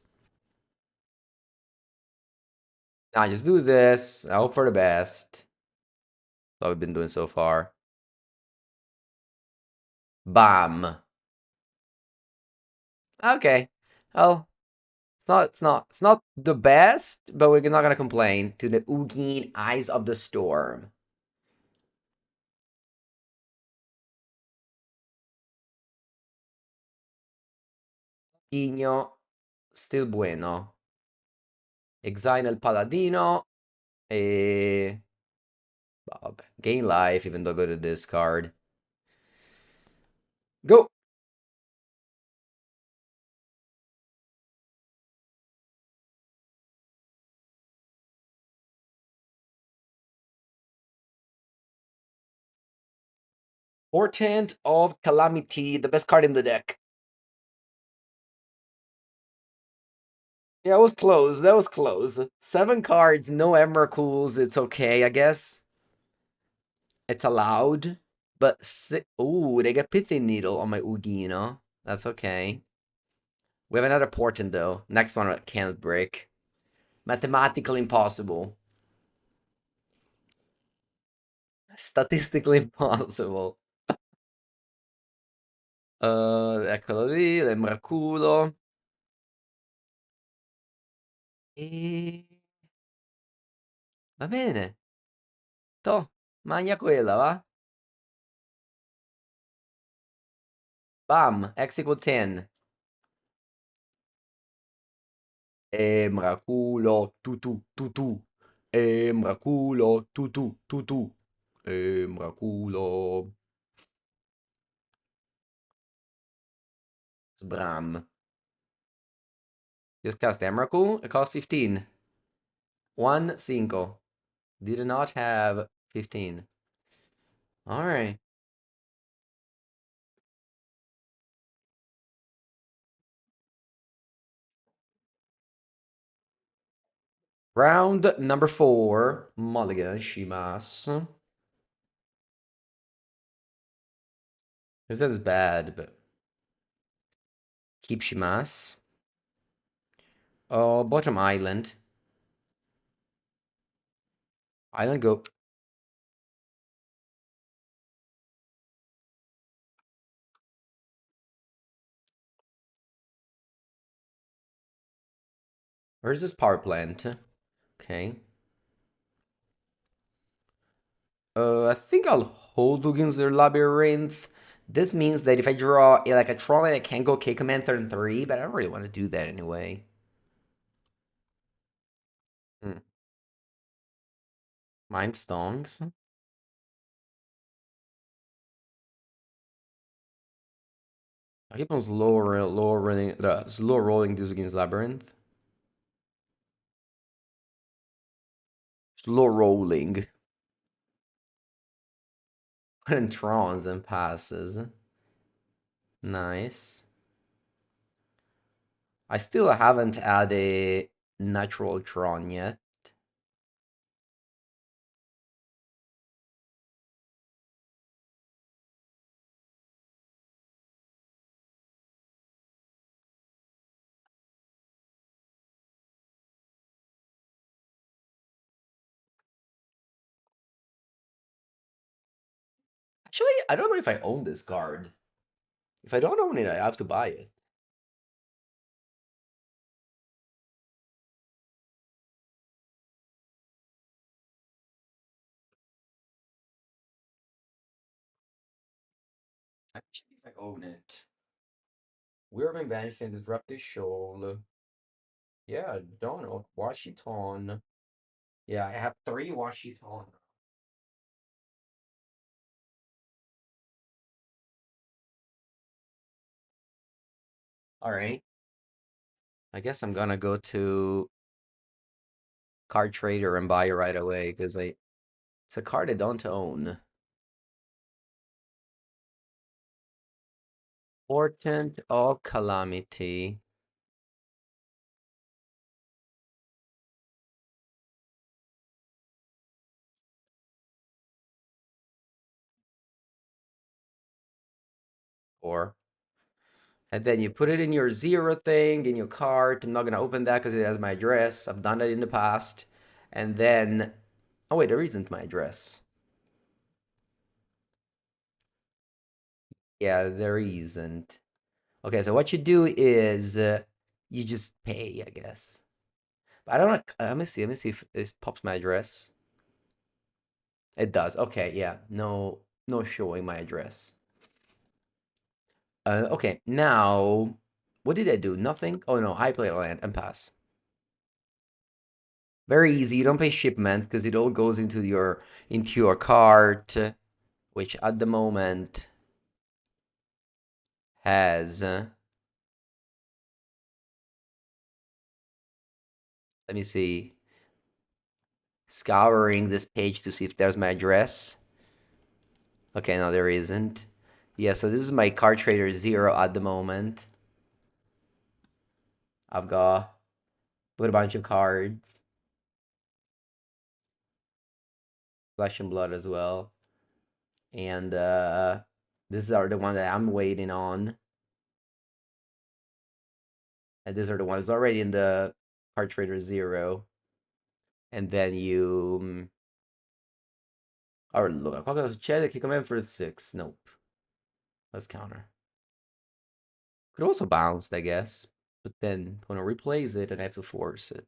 Now just do this. I hope for the best. That's what we've been doing so far. Bam. Okay. Well, it's not the best, but we're not gonna complain. To the Ugin Eyes of the Storm. Ugino, still bueno. Exile el Paladino. E... Bob. Gain life, even though go to discard. Go! Portent of Calamity, the best card in the deck. Yeah, it was close. That was close. 7 cards, no Emrakuls. It's okay, I guess. It's allowed. But, ooh, they get Pithy Needle on my Ugino. That's okay. We have another portent though. Next one can't break. Mathematically impossible. Statistically impossible. Eccolo lì, l'Emraculo. E... Va bene. Toh, magna quella, va? Bam, X equal 10. Emraculo, tutu, tutu. Emraculo, tutu, tutu. Emraculo. Sbram. Just cast Emrakul. It costs 15. 1 5. Did not have 15. Alright. Round number 4. Mulligan shimasu. This is bad, but keep shimasu. Oh, bottom island. Island go. Where's this power plant? Okay. I think I'll hold against their labyrinth. This means that if I draw like a troll, I can go K command turn 3, but I don't really want to do that anyway. Hmm. Mind Stones. I keep on slow rolling this against labyrinth. Slow rolling. And Trons and passes. Nice. I still haven't added natural Tron yet. Actually, I don't know if I own this card. If I don't own it, I have to buy it. Actually, if I own it. Weird Invention, Disruptive Shoal. Yeah, don't know. Washington. Yeah, I have 3 Washington. Alright. I guess I'm gonna go to Card Trader and buy it right away because it's a card I don't own. Portent of Calamity. Or and then you put it in your 0 thing in your cart. I'm not gonna open that because it has my address. I've done that in the past. And then oh wait, there isn't my address. Yeah, there isn't. Okay, so what you do is you just pay, I guess. But I don't know. Let me see. Let me see if this pops my address. It does. Okay, yeah. No, no showing my address. Okay, now what did I do? Nothing? Oh no, I play land and pass. Very easy. You don't pay shipment because it all goes into your cart, which at the moment has let me see. Scouring this page to see if there's my address. Okay, no, there isn't. Yeah, so this is my card trader 0 at the moment. I've got a bunch of cards. Flesh and Blood as well. And these are the ones that I'm waiting on. And these are the ones already in the card trader 0. And then you or look, qual que é o check? Can come in for 6. Nope. Let's counter. Could also bounce, I guess. But then when I replace it, I have to force it.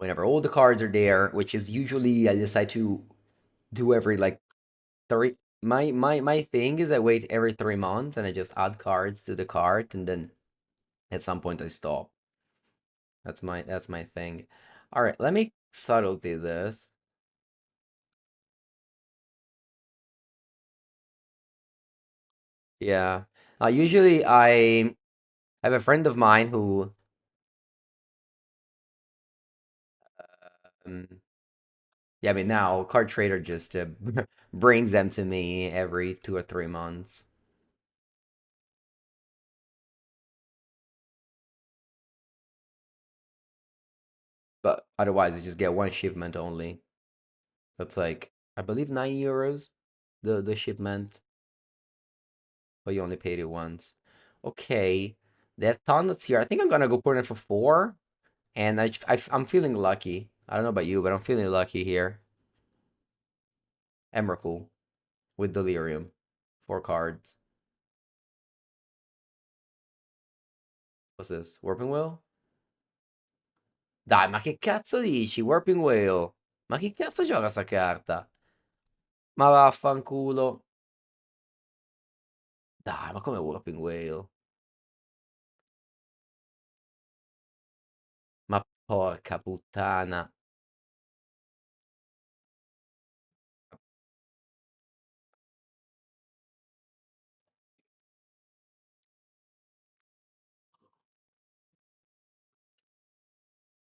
whenever all the cards are there, which is usually I decide to do every like three. My thing is I wait every 3 months and I just add cards to the cart and then at some point I stop. That's my thing. All right, let me subtlety this. Yeah. Usually I have a friend of mine who um, yeah, I mean now card trader just brings them to me every 2 or 3 months. But otherwise you just get one shipment only. That's like I believe 9 euros the shipment, but you only paid it once. Okay. They have tons here. I think I'm gonna go put in for four. And I'm feeling lucky. I don't know about you, but I'm feeling lucky here. Emrakul with Delirium. 4 cards. What's this? Warping Wheel? Dai, ma che cazzo dici? Warping Whale. Ma chi cazzo gioca sta carta? Ma vaffanculo. Dai, ma come Warping Whale? Ma porca puttana.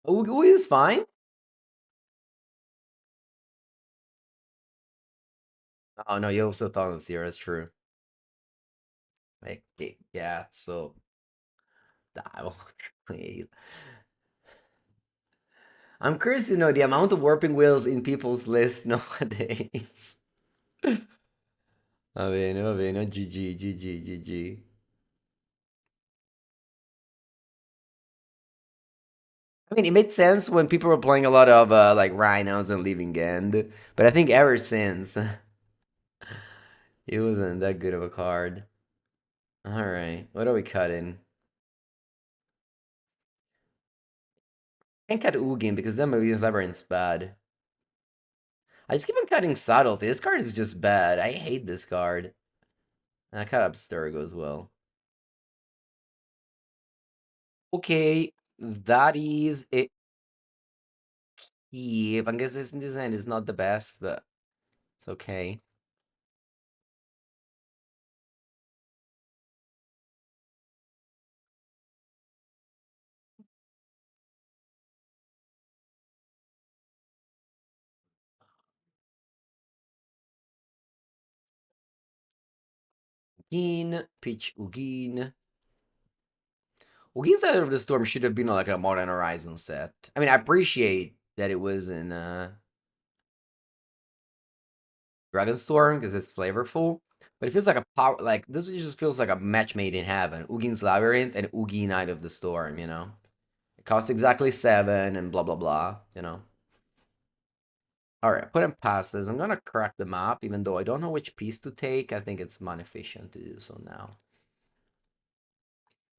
Who is fine? Oh no, you also thought it was here, that's true. Like, che cazzo. Dai, I'm curious to know the amount of warping wheels in people's list nowadays. Va bene, GG, GG, GG. I mean, it made sense when people were playing a lot of like rhinos and leaving end, but I think ever since it wasn't that good of a card. All right, what are we cutting? Can't cut Ugin because then Mobius Labyrinth's bad. I just keep on cutting Subtlety. This card is just bad. I hate this card. And I cut Abstergo as well. Okay, that is it. Yeah, I guess this design is not the best, but it's okay. Ugin, Pitch Ugin. Ugin's Out of the Storm should have been like a Modern Horizon set. I mean, I appreciate that it was in Dragonstorm because it's flavorful, but it feels like a power. Like this just feels like a match made in heaven. Ugin's Labyrinth and Ugi Night of the Storm. It costs exactly 7 and blah blah blah. All right, put in passes. I'm gonna crack the map, even though I don't know which piece to take. I think it's more efficient to do so now.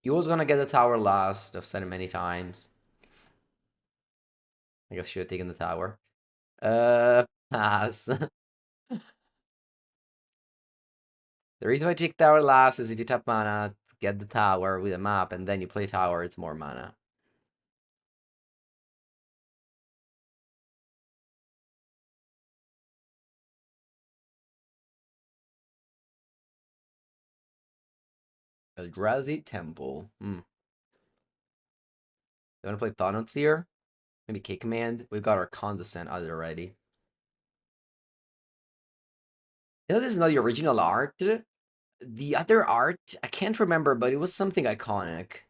You was gonna get the tower last. I've said it many times. I guess I should have taken the tower. Pass. The reason I take tower last is if you tap mana, get the tower with a map, and then you play tower, it's more mana. Eldrazi Temple. You wanna play Thoughts here? Maybe K Command? We've got our Condescent out already. This is not the original art. The other art, I can't remember, but it was something iconic.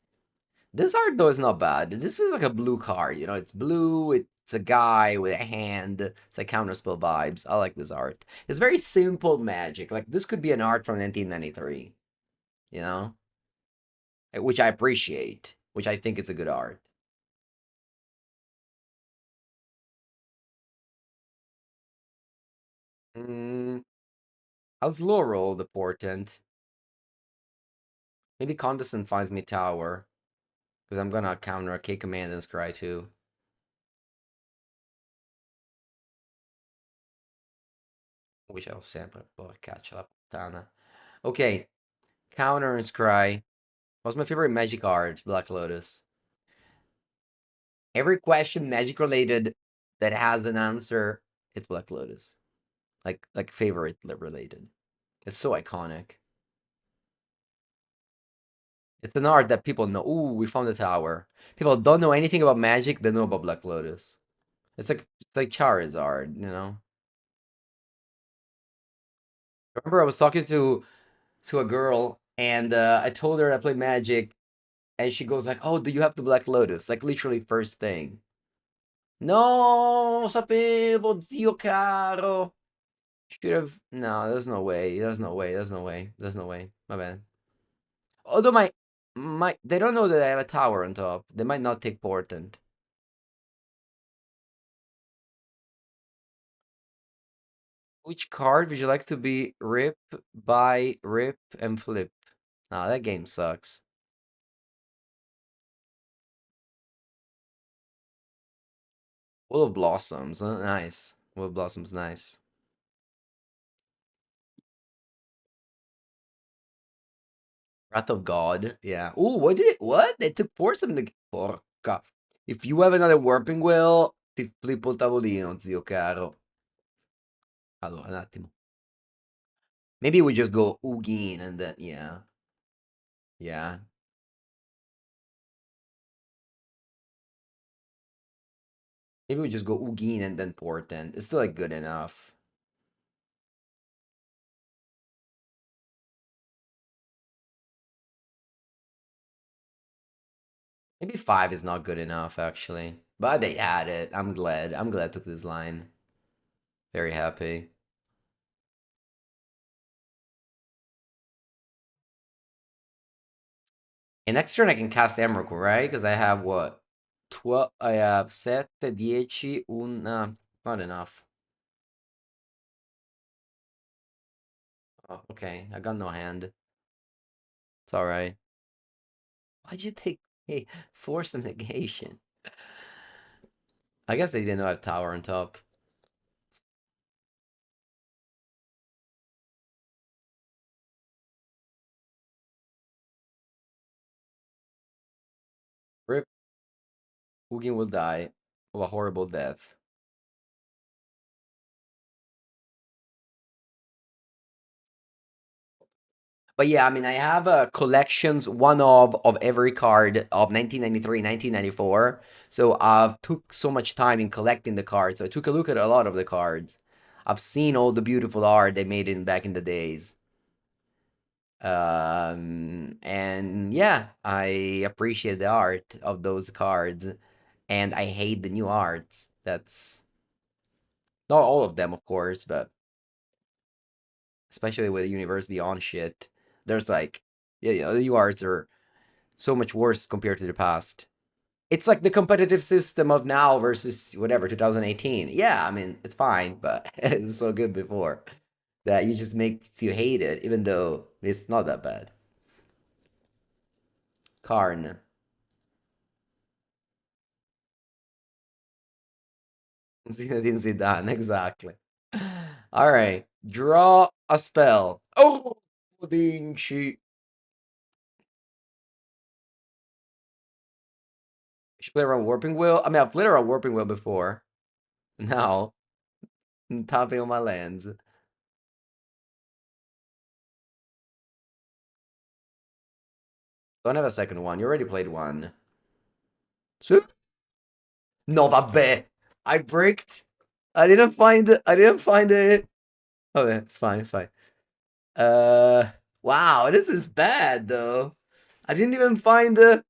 This art though is not bad. This feels like a blue card. It's blue. It's a guy with a hand. It's like counterspell vibes. I like this art. It's very simple magic. Like this could be an art from 1993. You know, which I appreciate. Which I think is a good art. Mm, I'll slow roll the portent. Maybe Condescent finds me tower because I'm gonna counter a K command and scry too. Which I'll sempre, porcaccia la puttana. Okay, counter and scry. What's my favorite magic card? Black Lotus. Every question magic related that has an answer, it's Black Lotus. Like favorite related. It's so iconic. It's an art that people know. Ooh, we found the tower. People don't know anything about magic, they know about Black Lotus. It's like Charizard, you know? Remember I was talking to a girl and I told her I play magic and she goes like, "Oh, do you have the Black Lotus?" Like literally first thing. No, sapevo, zio caro. Should have. No, there's no way. There's no way. There's no way. There's no way. My bad. Although my they don't know that I have a tower on top. They might not take portent. Which card would you like to be rip, buy, rip, and flip? Nah, that game sucks. Full of Blossoms. Nice. Full of Blossoms, nice. Wrath of God. Yeah. Ooh, what did it? What? They took force of the. Porca. If you have another warping wheel, ti flippo il tavolino, zio caro. Allora, un attimo. Maybe we just go Ugin and then, yeah. Yeah. Maybe we just go Ugin and then Portent. It's still like good enough. Maybe 5 is not good enough, actually. But they had it. I'm glad. I'm glad I took this line. Very happy. And next turn I can cast Emrakul, right? Because I have what? 12. I have 7, 10, una. Not enough. Oh, okay. I got no hand. It's alright. Why'd you take hey, force of negation? I guess they didn't know I have tower on top. Rip. Hugin will die of a horrible death. But yeah, I mean, I have collections, one of every card of 1993, 1994. So I've took so much time in collecting the cards. So I took a look at a lot of the cards. I've seen all the beautiful art they made in back in the days. And yeah, I appreciate the art of those cards, and I hate the new art. That's not all of them, of course, but especially with the Universe Beyond shit. There's like, yeah, the new arts are so much worse compared to the past. It's like the competitive system of now versus whatever 2018. Yeah, I mean it's fine, but it's so good before that you just makes you hate it, even though it's not that bad. Karn, Zinedine Zidane, exactly. All right, draw a spell. Oh, Vinci. Should play around Warping Wheel. I mean, I've played around Warping Wheel before. Now, I'm tapping on my lands. Don't have a second one. You already played one. So, no, vabbè. I bricked. I didn't find it. Oh, yeah, it's fine. It's fine. Uh, wow, this is bad though. I didn't even find the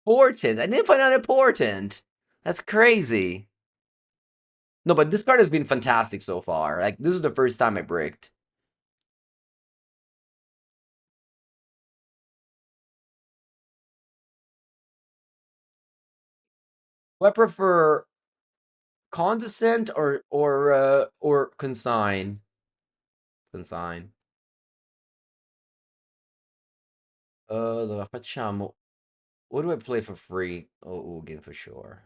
portent. I didn't find out important. That's crazy. No, but this card has been fantastic so far. Like this is the first time I bricked. Do I prefer condescent or consign? Consign. Allora facciamo. What do I play for free? Oh, Ugin for sure.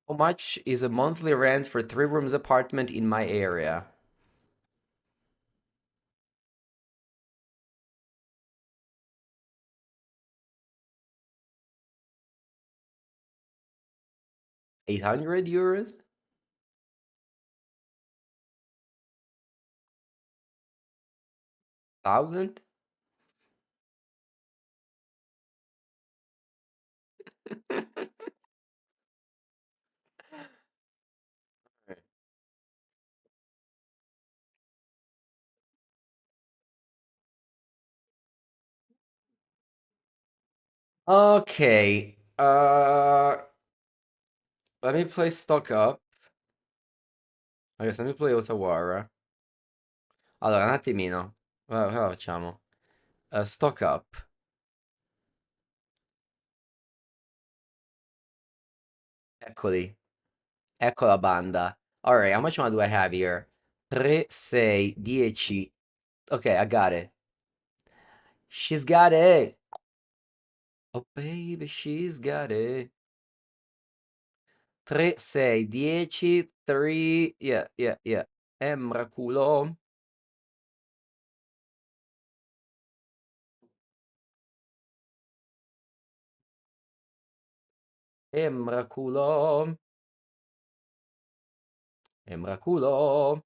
How much is a monthly rent for 3 rooms apartment in my area? 800 euros? 1,000? Okay. Let me play stock up. I guess let me play Otawara. Allora, un attimino. Cosa facciamo? Stock up. Eccoli. Ecco la banda. Alright, how much money do I have here? 3, 6, 10. Okay, I got it. She's got it. Oh, baby, she's got it. 3, 6, 10, 3. Yeah, yeah, yeah. Emrakulo. Emrakulo. Emrakulo.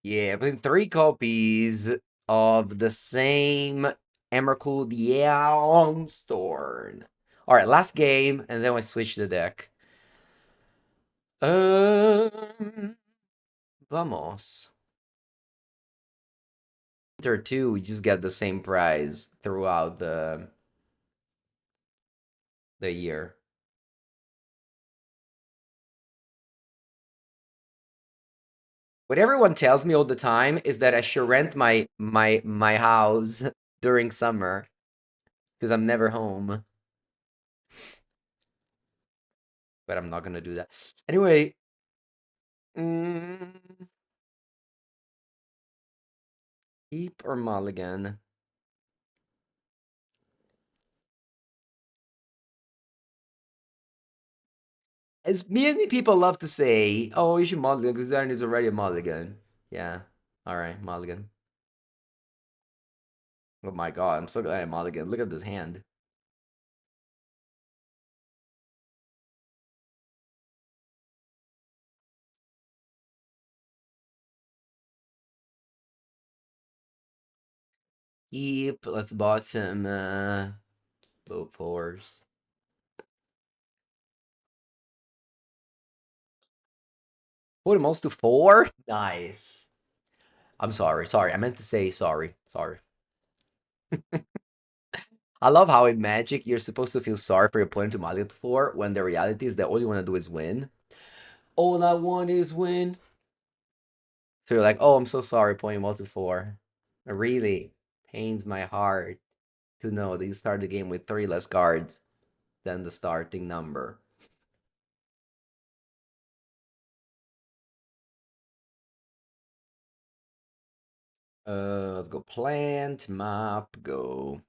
Yeah, but 3 copies of the same Emrakul the Storm. Alright, last game, and then I switch the deck. Um, Vamos. Enter 2, we just get the same prize throughout the year. What everyone tells me all the time is that I should rent my house during summer because I'm never home. But I'm not gonna do that. Anyway, mm, keep or mulligan? As many people love to say, oh, you should mulligan because Darren is already a mulligan. Yeah. All right, mulligan. Oh my god, I'm so glad I mulligan. Look at this hand. Keep. Let's bottom. Boat fours. Put them all to 4. Nice. I'm sorry. Sorry. I meant to say sorry. Sorry. I love how in Magic you're supposed to feel sorry for your opponent to mulligan to 4 when the reality is that all you want to do is win. All I want is win. So you're like, oh, I'm so sorry, pointing multi 4. It really pains my heart to know that you start the game with 3 less cards than the starting number. Let's go plant, map, go.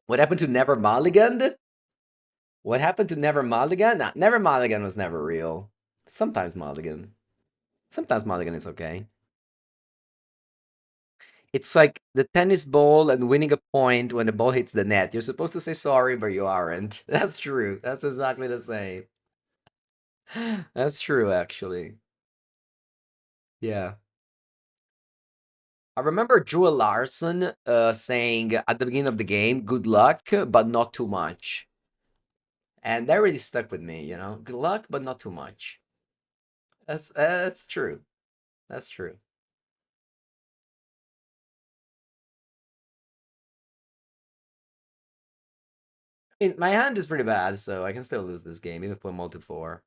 What happened to Never Mulligan? What happened to Never Mulligan? Nah, Never Mulligan was never real. Sometimes Mulligan. Sometimes Mulligan is okay. It's like the tennis ball and winning a point when the ball hits the net. You're supposed to say sorry, but you aren't. That's true. That's exactly the same. That's true, actually. Yeah. I remember Joel Larson saying at the beginning of the game, good luck, but not too much. And that really stuck with me, you know? Good luck, but not too much. That's true. That's true. I mean, my hand is pretty bad, so I can still lose this game, even if we're multi 4.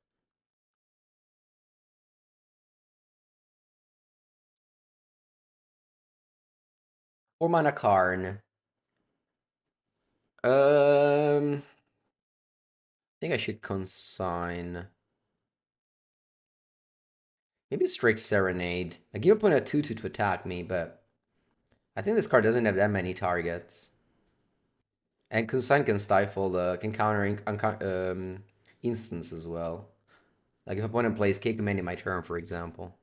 Or mana Karn. I think I should consign. Maybe Strict Serenade. I give opponent a 2/2 to attack me, but I think this card doesn't have that many targets. And Consign can stifle, can counter instants as well. Like if opponent plays K command in my turn, for example.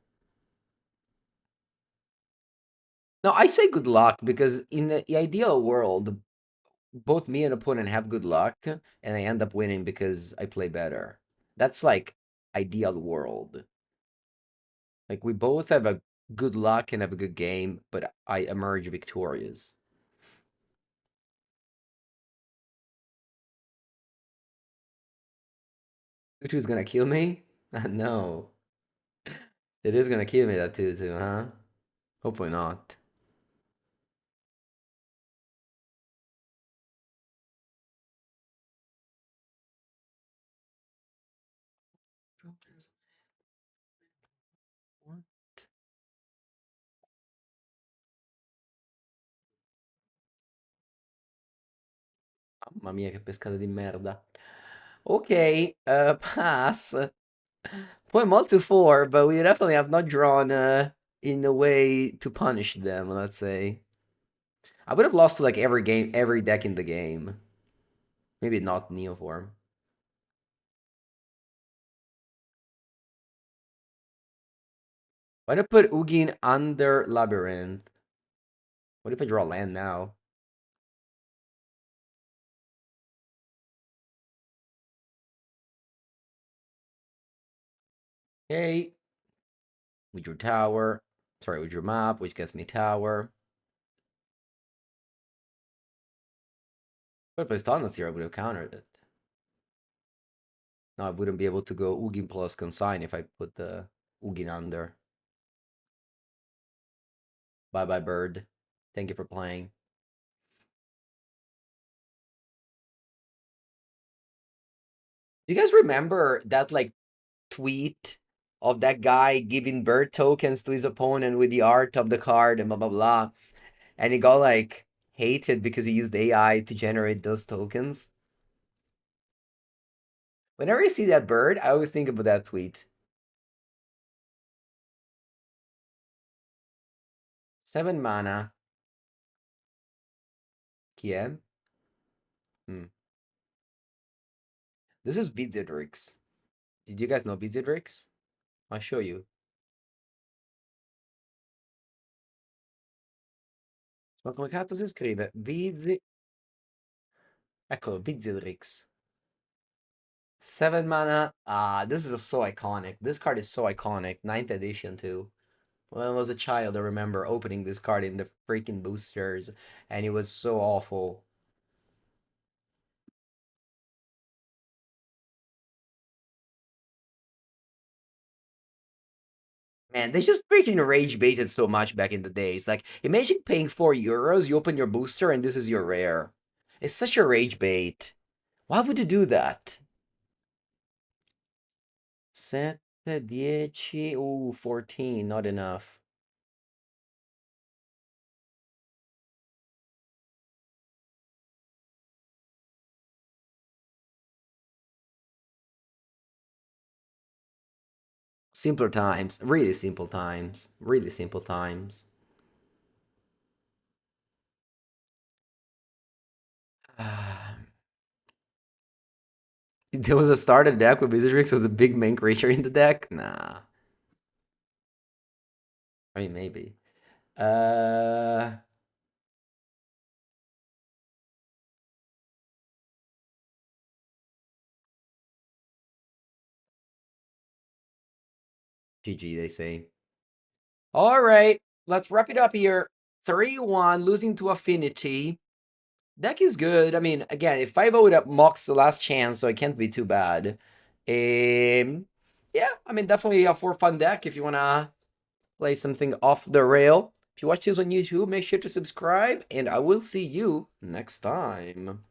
No, I say good luck because in the ideal world, both me and opponent have good luck, and I end up winning because I play better. That's like ideal world. Like we both have a good luck and have a good game, but I emerge victorious. Tutu is gonna kill me? No. It is gonna kill me, that Tutu, huh? Hopefully not. What? Mamma mia, che pescata di merda. Ok, pass. Point multi 4, but we definitely have not drawn in a way to punish them, let's say. I would have lost to like every game, every deck in the game. Maybe not Neoform. Why not put Ugin under Labyrinth? What if I draw land now? Okay, we drew tower. Sorry, we drew map, which gets me tower. If I placed Tauntness here, I would have countered it. No, I wouldn't be able to go Ugin plus Consign if I put the Ugin under. Bye bye, bird. Thank you for playing. Do you guys remember that like tweet of that guy giving bird tokens to his opponent with the art of the card and blah blah blah? And he got like hated because he used AI to generate those tokens. Whenever I see that bird, I always think about that tweet. 7 mana. Kiem. Hmm. This is Vizidrix. Did you guys know Vizidrix? I'll show you. Ma come cazzo si scrive? Eccolo, Vizidrix. 7 mana. Ah, this is so iconic. This card is so iconic. Ninth edition too. When I was a child, I remember opening this card in the freaking boosters, and it was so awful. Man, they just freaking rage baited so much back in the days. Like, imagine paying €4, you open your booster, and this is your rare. It's such a rage bait. Why would you do that? 7, 10, ooh, 14, not enough. Simpler times, really simple times, really simple times. There was a starter deck with Wizardrix was a big main creature in the deck? Nah. I mean, maybe. Uh, GG, they say. All right, let's wrap it up here. 3-1, losing to Affinity. Deck is good. I mean, again, if I vote up Mox the last chance, so it can't be too bad. Yeah, I mean, definitely a for fun deck if you wanna play something off the rail. If you watch this on YouTube, make sure to subscribe, and I will see you next time.